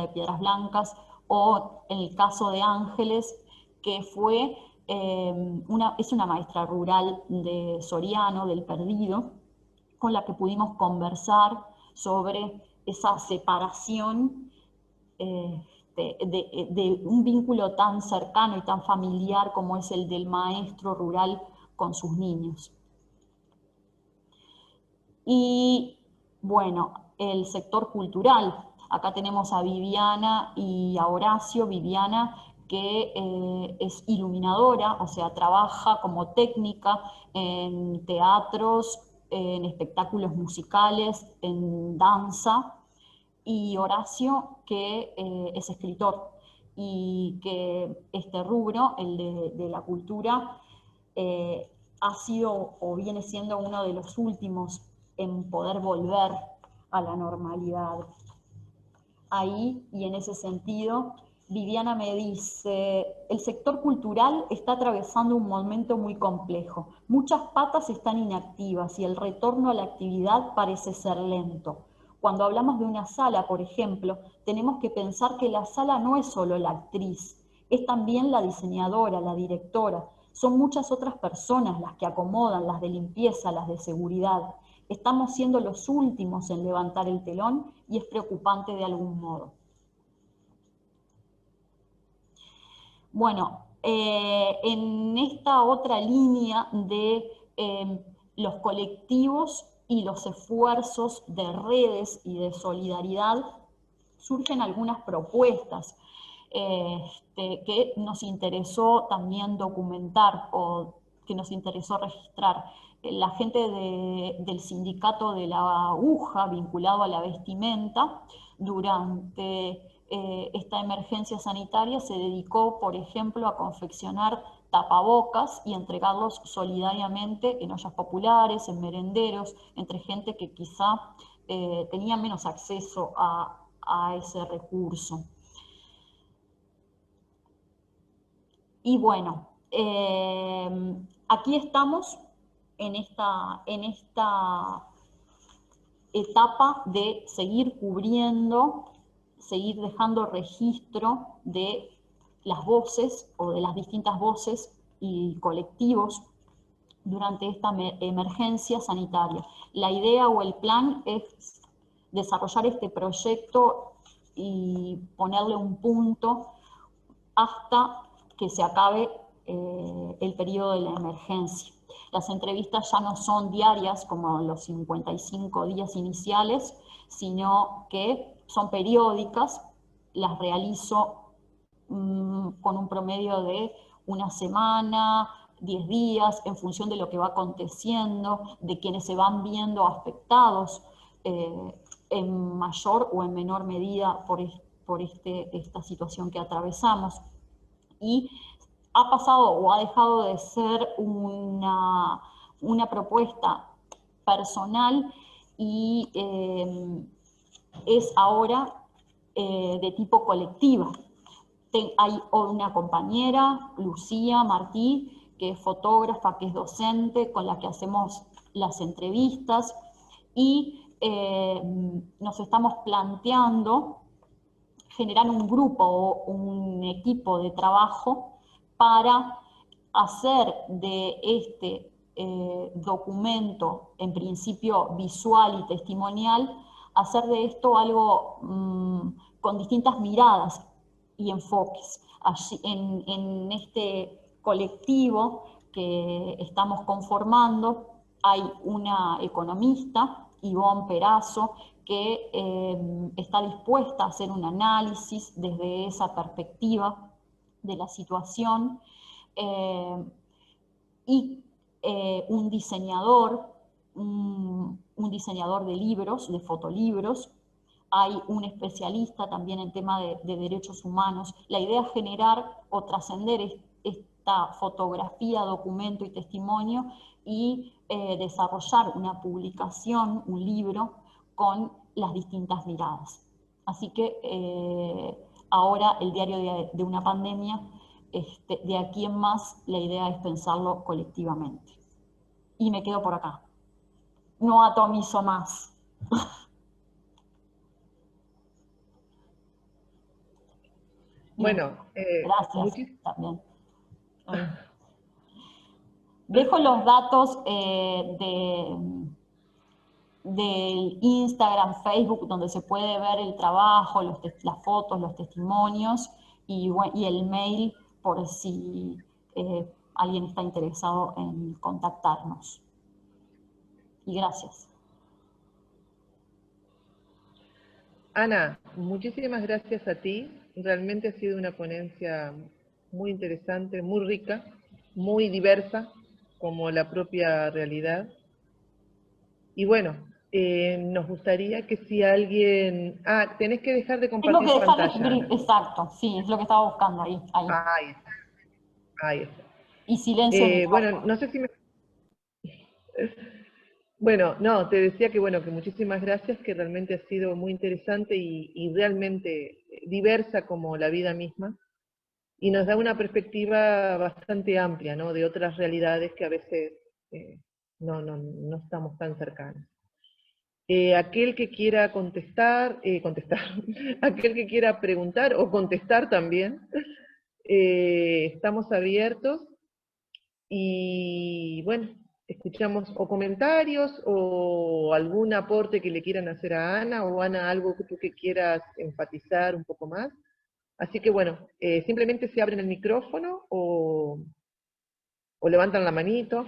de Piedras Blancas, o en el caso de Ángeles, que fue es una maestra rural de Soriano, del Perdido, con la que pudimos conversar sobre esa separación de un vínculo tan cercano y tan familiar como es el del maestro rural con sus niños. Y bueno, el sector cultural. Acá tenemos a Viviana y a Horacio. Viviana, que es iluminadora, o sea, trabaja como técnica en teatros, en espectáculos musicales, en danza. Y Horacio, que es escritor, y que este rubro, el de la cultura, ha sido o viene siendo uno de los últimos en poder volver a la normalidad. Ahí, y en ese sentido, Viviana me dice, el sector cultural está atravesando un momento muy complejo. Muchas patas están inactivas y el retorno a la actividad parece ser lento. Cuando hablamos de una sala, por ejemplo, tenemos que pensar que la sala no es solo la actriz, es también la diseñadora, la directora. Son muchas otras personas las que acomodan, las de limpieza, las de seguridad. Estamos siendo los últimos en levantar el telón y es preocupante de algún modo. Bueno, en esta otra línea de los colectivos y los esfuerzos de redes y de solidaridad, surgen algunas propuestas que nos interesó también documentar o que nos interesó registrar. La gente del sindicato de la aguja, vinculado a la vestimenta, durante esta emergencia sanitaria se dedicó, por ejemplo, a confeccionar tapabocas y entregarlos solidariamente en ollas populares, en merenderos, entre gente que quizá tenía menos acceso a ese recurso. Y bueno, aquí estamos en esta etapa de seguir cubriendo, seguir dejando registro de las voces o de las distintas voces y colectivos durante esta emergencia sanitaria. La idea o el plan es desarrollar este proyecto y ponerle un punto hasta que se acabe el periodo de la emergencia. Las entrevistas ya no son diarias como los 55 días iniciales, sino que son periódicas, las realizo con un promedio de una semana, 10 días, en función de lo que va aconteciendo, de quienes se van viendo afectados en mayor o en menor medida por esta situación que atravesamos. Y ha pasado o ha dejado de ser una propuesta personal y es ahora de tipo colectiva. Hay una compañera, Lucía Martí, que es fotógrafa, que es docente, con la que hacemos las entrevistas, y nos estamos planteando generar un grupo o un equipo de trabajo para hacer de este documento, en principio visual y testimonial, hacer de esto algo con distintas miradas y enfoques. Allí, en este colectivo que estamos conformando hay una economista, Ivonne Perazo, que está dispuesta a hacer un análisis desde esa perspectiva de la situación, y un diseñador de libros, de fotolibros. Hay un especialista también en tema de derechos humanos. La idea es generar o trascender esta fotografía, documento y testimonio y desarrollar una publicación, un libro, con las distintas miradas. Así que ahora el diario de una pandemia, de aquí en más, la idea es pensarlo colectivamente. Y me quedo por acá. No atomizo más. Bueno, gracias también. Dejo los datos del Instagram, Facebook, donde se puede ver el trabajo, las fotos, los testimonios y el mail por si alguien está interesado en contactarnos. Y gracias. Ana, muchísimas gracias a ti. Realmente ha sido una ponencia muy interesante, muy rica, muy diversa, como la propia realidad. Y bueno, nos gustaría que si alguien... Ah, tenés que dejar de compartir Tengo que dejar pantalla. Exacto, sí, es lo que estaba buscando ahí. Ahí está. Ahí está. Y silencio el micrófono. Bueno, no sé si me... Bueno, no, te decía que bueno, que muchísimas gracias, que realmente ha sido muy interesante y realmente diversa como la vida misma, y nos da una perspectiva bastante amplia, ¿no? De otras realidades que a veces no estamos tan cercanos. Aquel que quiera contestar, aquel que quiera preguntar o contestar también, estamos abiertos y bueno, escuchamos o comentarios o algún aporte que le quieran hacer a Ana, o Ana, algo que tú que quieras enfatizar un poco más. Así que bueno, simplemente se abren el micrófono o levantan la manito.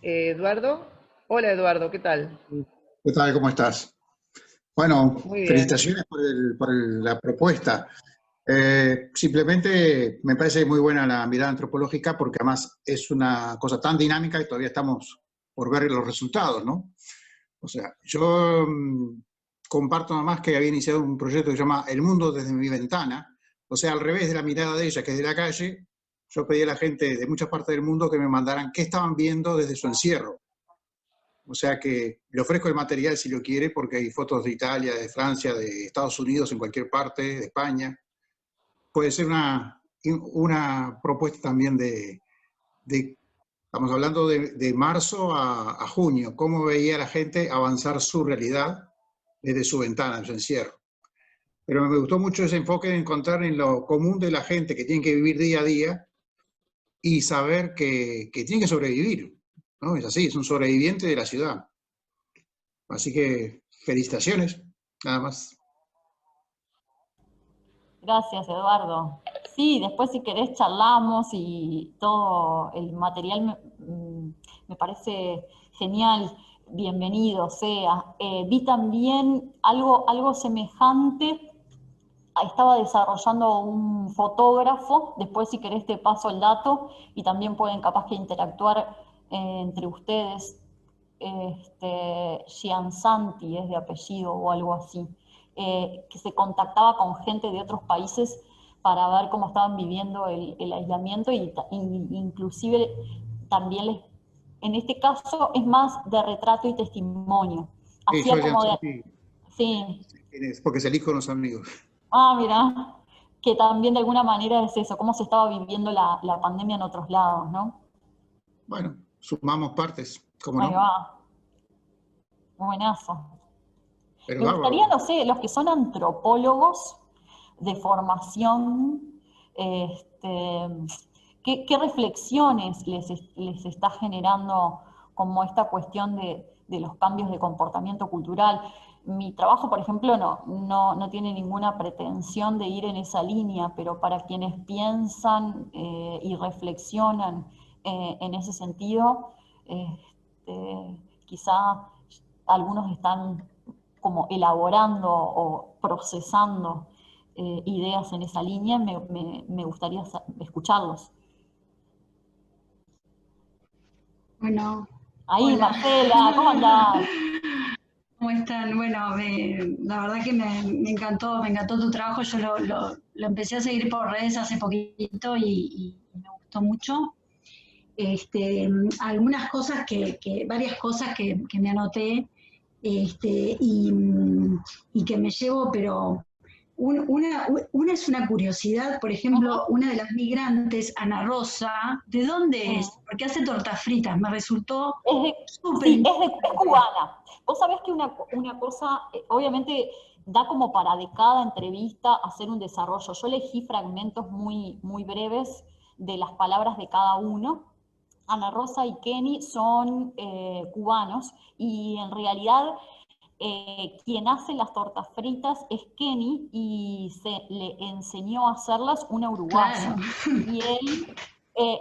Eduardo. Hola Eduardo, ¿qué tal? ¿Qué tal? ¿Cómo estás? Bueno, Muy bien. felicitaciones por la propuesta. Simplemente me parece muy buena la mirada antropológica porque además es una cosa tan dinámica que todavía estamos por ver los resultados, ¿no? O sea, yo comparto nomás que había iniciado un proyecto que se llama El Mundo desde mi ventana, o sea, al revés de la mirada de ella, que es de la calle. Yo pedí a la gente de muchas partes del mundo que me mandaran qué estaban viendo desde su encierro. O sea que le ofrezco el material si lo quiere, porque hay fotos de Italia, de Francia, de Estados Unidos, en cualquier parte, de España. Puede ser una propuesta también estamos hablando de marzo a junio, cómo veía la gente avanzar su realidad desde su ventana, en su encierro. Pero me gustó mucho ese enfoque de encontrar en lo común de la gente que tiene que vivir día a día y saber que tiene que sobrevivir, ¿no? Es así, es un sobreviviente de la ciudad. Así que felicitaciones, nada más. Gracias, Eduardo. Sí, después si querés charlamos y todo el material me parece genial. Bienvenido sea. Vi también algo semejante. Estaba desarrollando un fotógrafo, después si querés te paso el dato y también pueden capaz que interactuar entre ustedes. Giansanti es de apellido o algo así, que se contactaba con gente de otros países para ver cómo estaban viviendo el aislamiento y inclusive también en este caso es más de retrato y testimonio. Yo Hacía ya como de... sí, Sí. porque salí con los amigos. Ah, mira, que también de alguna manera es eso, cómo se estaba viviendo la pandemia en otros lados, ¿no? Bueno, sumamos partes, ¿cómo Ahí no? va, buenazo. Pero Me gustaría, bárbaro. no sé, los que son antropólogos de formación, ¿qué reflexiones les está generando como esta cuestión de los cambios de comportamiento cultural? Mi trabajo, por ejemplo, no tiene ninguna pretensión de ir en esa línea, pero para quienes piensan y reflexionan en ese sentido, quizá algunos están como elaborando o procesando ideas en esa línea, me gustaría escucharlos. Bueno, Ahí, hola. Marcela, ¿cómo andás? ¿Cómo están? Bueno, la verdad que me encantó tu trabajo. Yo lo empecé a seguir por redes hace poquito y me gustó mucho. Algunas cosas varias cosas que me anoté y que me llevo, pero una es una curiosidad. Por ejemplo, una de las migrantes, Ana Rosa, ¿de dónde es? Porque hace tortas fritas, me resultó Es de, súper sí, es interesante. cubana. Vos sabés que una cosa, obviamente da como para de cada entrevista hacer un desarrollo. Yo elegí fragmentos muy breves de las palabras de cada uno. Ana Rosa y Kenny son cubanos y en realidad quien hace las tortas fritas es Kenny y se le enseñó a hacerlas una Claro. uruguaya.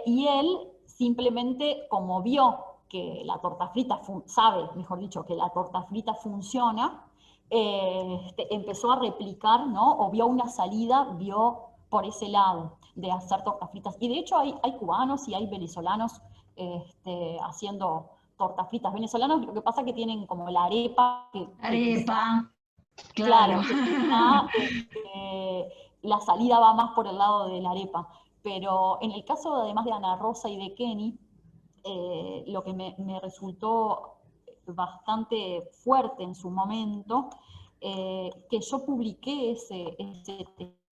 Y él simplemente como vio que la torta frita, sabe, mejor dicho, que la torta frita funciona, empezó a replicar, ¿no? O vio una salida, vio por ese lado de hacer tortas fritas. Y de hecho hay cubanos y hay venezolanos haciendo tortas fritas venezolanos. Lo que pasa es que tienen como la arepa, que quizá, Arepa, claro. claro, que quizá la salida va más por el lado de la arepa. Pero en el caso además de Ana Rosa y de Kenny, lo que me resultó bastante fuerte en su momento, que yo publiqué ese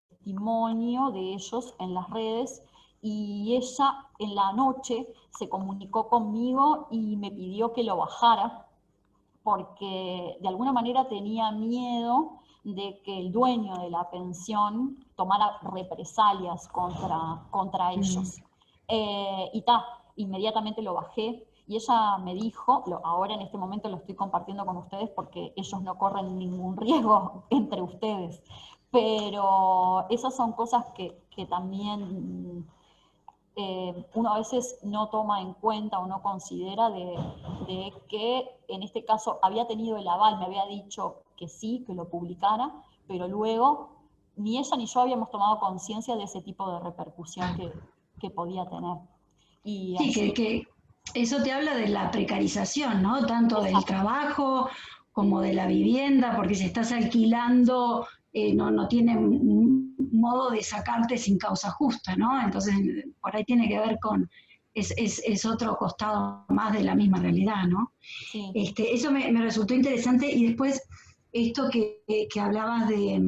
testimonio de ellos en las redes, y ella en la noche se comunicó conmigo y me pidió que lo bajara, porque de alguna manera tenía miedo de que el dueño de la pensión tomara represalias contra ellos. Y inmediatamente lo bajé, y ella me dijo, ahora en este momento lo estoy compartiendo con ustedes porque ellos no corren ningún riesgo entre ustedes, pero esas son cosas que también uno a veces no toma en cuenta o no considera de que en este caso había tenido el aval, me había dicho que sí, que lo publicara, pero luego ni ella ni yo habíamos tomado conciencia de ese tipo de repercusión que podía tener. Y Sí, así, que eso te habla de la precarización, ¿no? Tanto del trabajo como de la vivienda, porque si estás alquilando, no tiene modo de sacarte sin causa justa, ¿no? Entonces, por ahí tiene que ver con, es otro costado más de la misma realidad, ¿no? sí. Eso me resultó interesante, y después esto que hablabas de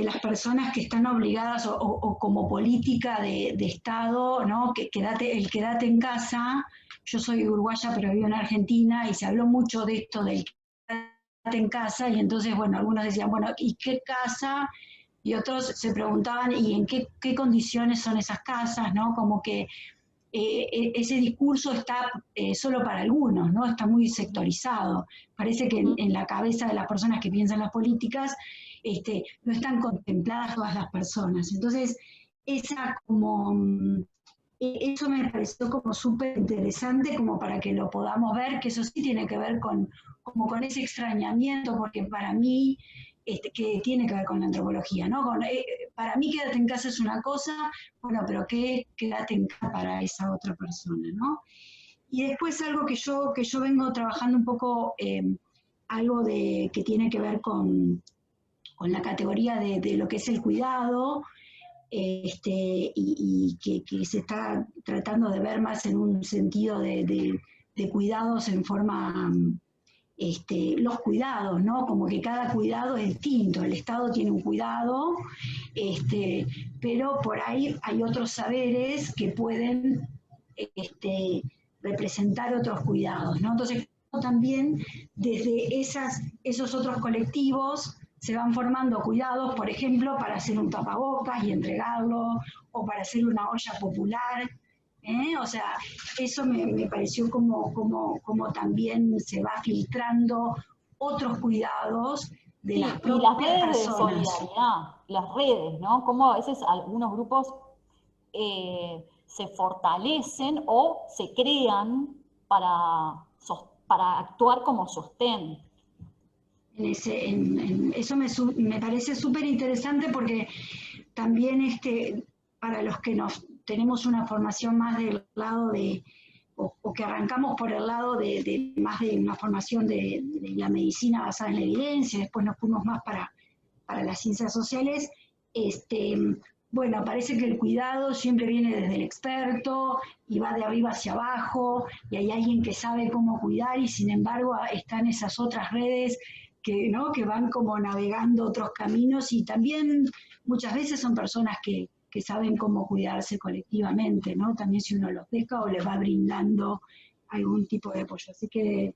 las personas que están obligadas o como política de Estado, ¿no? El quédate en casa. Yo soy uruguaya pero vivo en Argentina, y se habló mucho de esto del quédate en casa, y entonces, bueno, algunos decían, bueno, ¿y qué casa? Y otros se preguntaban, ¿y en qué condiciones son esas casas? ¿No? Como que ese discurso está solo para algunos, ¿no? Está muy sectorizado. Parece que en la cabeza de las personas que piensan las políticas no están contempladas todas las personas. Entonces, eso me pareció como súper interesante, como para que lo podamos ver, que eso sí tiene que ver como con ese extrañamiento, porque para mí, que tiene que ver con la antropología, ¿no? Para mí quédate en casa es una cosa, bueno, pero ¿qué quédate en casa para esa otra persona, ¿no? Y después algo que yo vengo trabajando un poco, algo que tiene que ver con la categoría de lo que es el cuidado, y que se está tratando de ver más en un sentido de cuidados en forma, los cuidados, ¿no? Como que cada cuidado es distinto, el Estado tiene un cuidado, pero por ahí hay otros saberes que pueden representar otros cuidados, ¿no? Entonces, también desde esos otros colectivos se van formando cuidados, por ejemplo, para hacer un tapabocas y entregarlo, o para hacer una olla popular. O sea, eso me pareció como también se va filtrando otros cuidados de Sí, las y las propias redes de personas. solidaridad, las redes, ¿no? Cómo a veces algunos grupos se fortalecen o se crean para actuar como sostén. Eso me parece súper interesante, porque también para los que tenemos una formación más del lado o que arrancamos por el lado más de una formación de la medicina basada en la evidencia, después nos fuimos más para las ciencias sociales, bueno, parece que el cuidado siempre viene desde el experto y va de arriba hacia abajo, y hay alguien que sabe cómo cuidar, y sin embargo están esas otras redes ¿no? que van como navegando otros caminos, y también muchas veces son personas que saben cómo cuidarse colectivamente, ¿no? También si uno los deja o les va brindando algún tipo de apoyo. Así que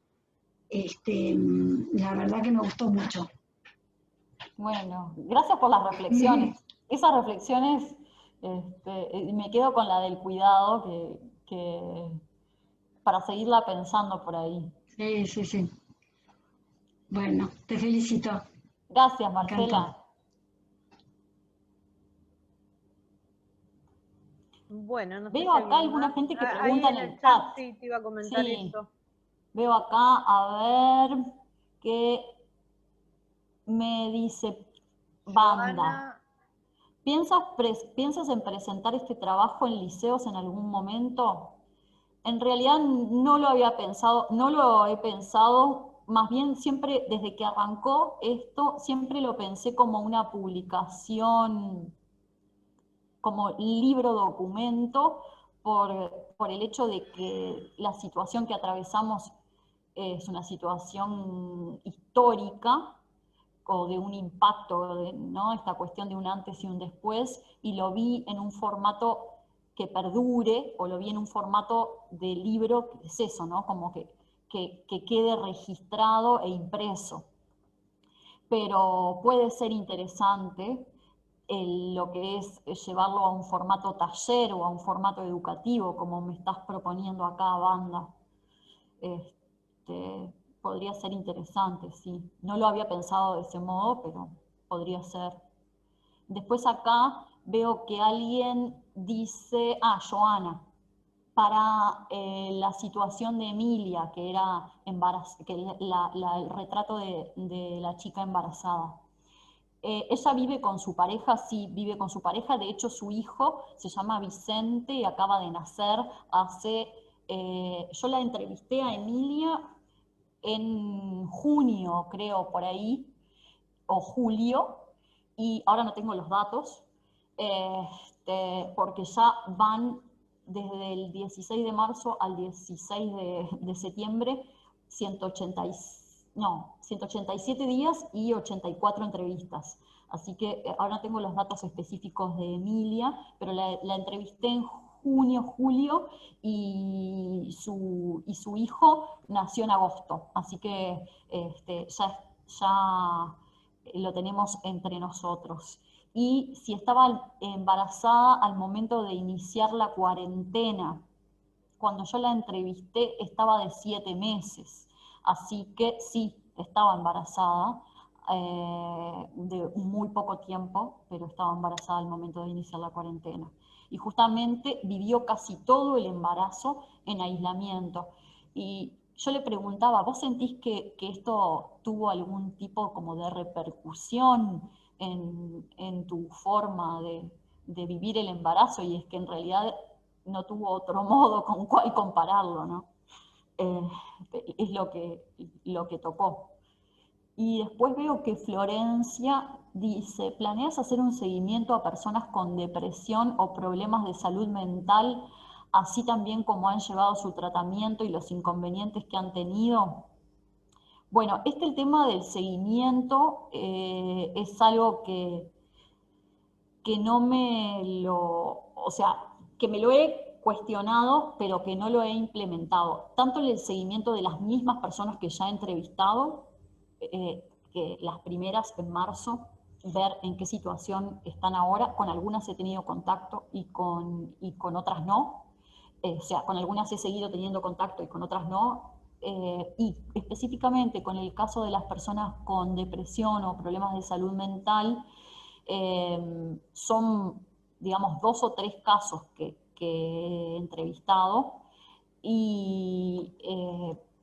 la verdad que me gustó mucho. Bueno, gracias por las reflexiones. Esas reflexiones, me quedo con la del cuidado, que para seguirla pensando por ahí. Sí, sí, sí. Bueno, te felicito. Gracias, Me Marcela. encantó. Bueno, no sé Veo si acá alguien alguna más. gente que Ahí pregunta en en el el chat chat. sí te iba a comentar Sí, eso. veo acá, a ver, que me dice Banda. Joana, ¿Piensas en presentar este trabajo en liceos en algún momento? En realidad no lo había pensado, no lo he pensado, más bien siempre, desde que arrancó esto, siempre lo pensé como una publicación, como libro documento, por el hecho de que la situación que atravesamos es una situación histórica, o de un impacto, ¿no? Esta cuestión de un antes y un después, y lo vi en un formato que perdure, o lo vi en un formato de libro, que es eso, ¿no? Como que quede registrado e impreso. Pero puede ser interesante lo que es llevarlo a un formato taller o a un formato educativo, como me estás proponiendo acá, Wanda. Podría ser interesante, sí. No lo había pensado de ese modo, pero podría ser. Después acá veo que alguien dice, Joana, para la situación de Emilia, que era el retrato de la chica embarazada. Ella vive con su pareja, sí, vive con su pareja. De hecho, su hijo se llama Vicente y acaba de nacer yo la entrevisté a Emilia en junio, creo, por ahí, o julio, y ahora no tengo los datos, porque ya van desde el 16 de marzo al 16 de septiembre 187 días y 84 entrevistas. Así que ahora no tengo los datos específicos de Emilia, pero la entrevisté en junio, julio, y su hijo nació en agosto. Así que ya lo tenemos entre nosotros. Y si estaba embarazada al momento de iniciar la cuarentena, cuando yo la entrevisté estaba de 7 meses, así que sí, estaba embarazada, de muy poco tiempo, pero estaba embarazada al momento de iniciar la cuarentena. Y justamente vivió casi todo el embarazo en aislamiento. Y yo le preguntaba, ¿vos sentís que esto tuvo algún tipo como de repercusión en tu forma de vivir el embarazo? Y es que en realidad no tuvo otro modo con cuál compararlo, ¿no? Es lo que tocó. Y después veo que Florencia dice, ¿planeas hacer un seguimiento a personas con depresión o problemas de salud mental, así también como han llevado su tratamiento y los inconvenientes que han tenido? Bueno, el tema del seguimiento es algo que no o sea, que me lo he cuestionado, pero que no lo he implementado, tanto en el seguimiento de las mismas personas que ya he entrevistado, que las primeras en marzo, ver en qué situación están ahora. Con algunas he tenido contacto y con otras no. O sea, con algunas he seguido teniendo contacto y con otras no. Y específicamente con el caso de las personas con depresión o problemas de salud mental, son, digamos, 2 o 3 casos que he entrevistado, y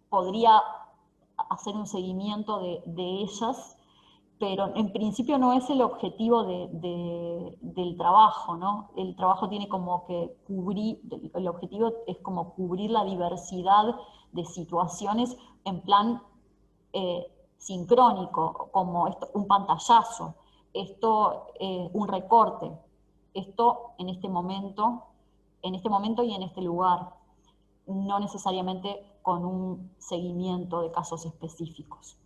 podría hacer un seguimiento de ellas, pero en principio no es el objetivo del trabajo, ¿no? El trabajo tiene como que el objetivo es como cubrir la diversidad de situaciones en plan sincrónico, como un pantallazo, un recorte, esto en este momento y en este lugar, no necesariamente con un seguimiento de casos específicos.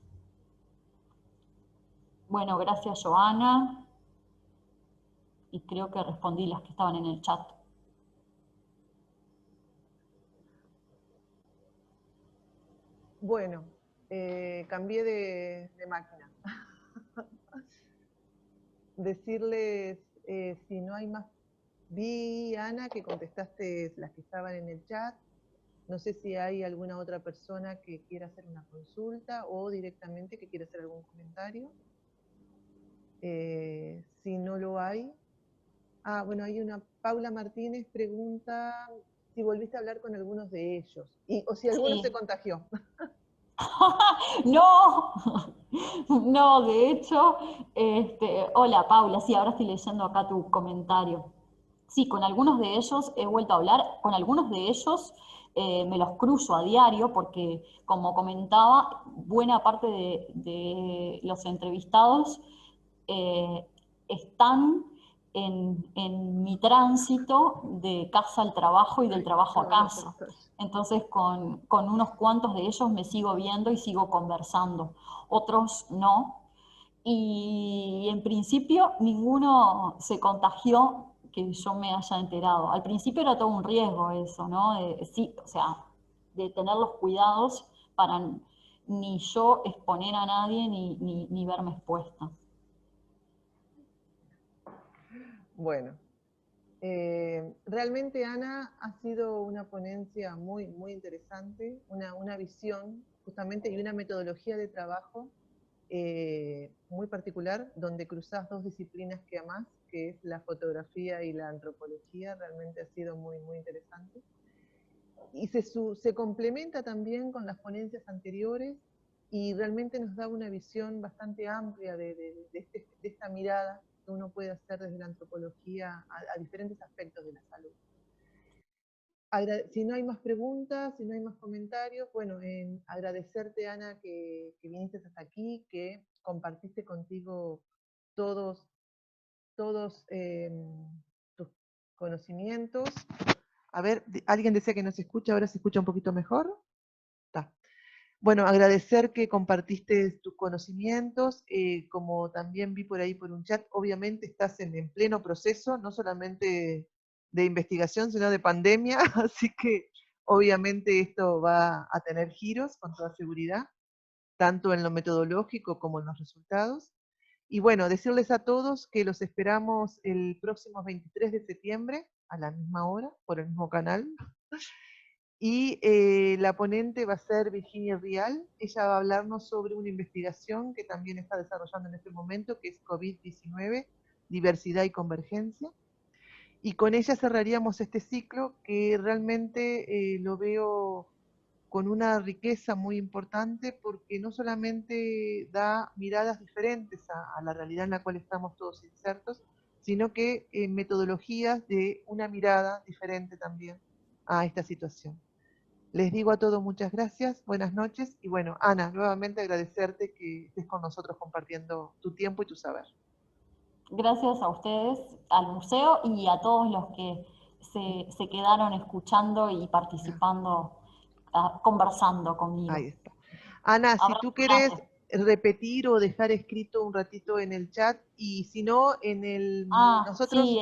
Bueno, gracias, Joana, y creo que respondí las que estaban en el chat. Bueno, cambié de máquina. Decirles, si no hay más. Vi, Ana, que contestaste las que estaban en el chat. No sé si hay alguna otra persona que quiera hacer una consulta o directamente que quiera hacer algún comentario. Si no lo hay. Bueno, hay una. Paula Martínez pregunta si volviste a hablar con algunos de ellos, o si alguno se contagió. No, no, de hecho, hola Paula, sí, ahora estoy leyendo acá tu comentario. Sí, con algunos de ellos he vuelto a hablar, con algunos de ellos me los cruzo a diario, porque como comentaba, buena parte de los entrevistados están en mi tránsito de casa al trabajo y del trabajo a casa. Entonces con unos cuantos de ellos me sigo viendo y sigo conversando, otros no. Y en principio ninguno se contagió que yo me haya enterado. Al principio era todo un riesgo eso, ¿no? Sí, o sea, de tener los cuidados para ni yo exponer a nadie ni verme expuesta. Bueno, realmente, Ana, ha sido una ponencia muy, muy interesante, una visión justamente y una metodología de trabajo muy particular, donde cruzás dos disciplinas que amás, que es la fotografía y la antropología. Realmente ha sido muy, muy interesante. Y se complementa también con las ponencias anteriores y realmente nos da una visión bastante amplia de esta mirada que uno puede hacer desde la antropología a diferentes aspectos de la salud. Si no hay más preguntas, si no hay más comentarios, bueno, agradecerte, Ana, que viniste hasta aquí, que compartiste contigo todos tus conocimientos. A ver, alguien decía que no se escucha, ahora se escucha un poquito mejor. Está. Bueno, agradecer que compartiste tus conocimientos, como también vi por ahí por un chat, obviamente estás en pleno proceso, no solamente de investigación, sino de pandemia, así que obviamente esto va a tener giros con toda seguridad, tanto en lo metodológico como en los resultados. Y bueno, decirles a todos que los esperamos el próximo 23 de septiembre, a la misma hora, por el mismo canal. Y la ponente va a ser Virginia Rial. Ella va a hablarnos sobre una investigación que también está desarrollando en este momento, que es COVID-19, diversidad y convergencia. Y con ella cerraríamos este ciclo que realmente lo veo con una riqueza muy importante, porque no solamente da miradas diferentes a la realidad en la cual estamos todos insertos, sino que metodologías de una mirada diferente también a esta situación. Les digo a todos muchas gracias, buenas noches, y bueno, Ana, nuevamente agradecerte que estés con nosotros compartiendo tu tiempo y tu saber. Gracias a ustedes, al museo y a todos los que se quedaron escuchando y participando, conversando conmigo. Ahí está. Ana, si tú querés Grande. repetir o dejar escrito un ratito en el chat, y si no, nosotros sí,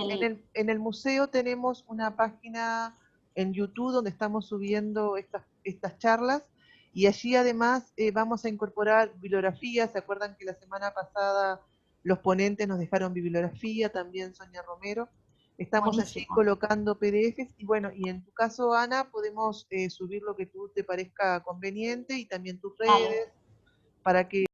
en el museo tenemos una página en YouTube donde estamos subiendo estas charlas, y allí además vamos a incorporar bibliografía. ¿Se acuerdan que la semana pasada los ponentes nos dejaron bibliografía? También Sonia Romero. Estamos allí buenísimo. colocando PDFs, y bueno, y en tu caso, Ana, podemos subir lo que tú te parezca conveniente y también tus redes, para que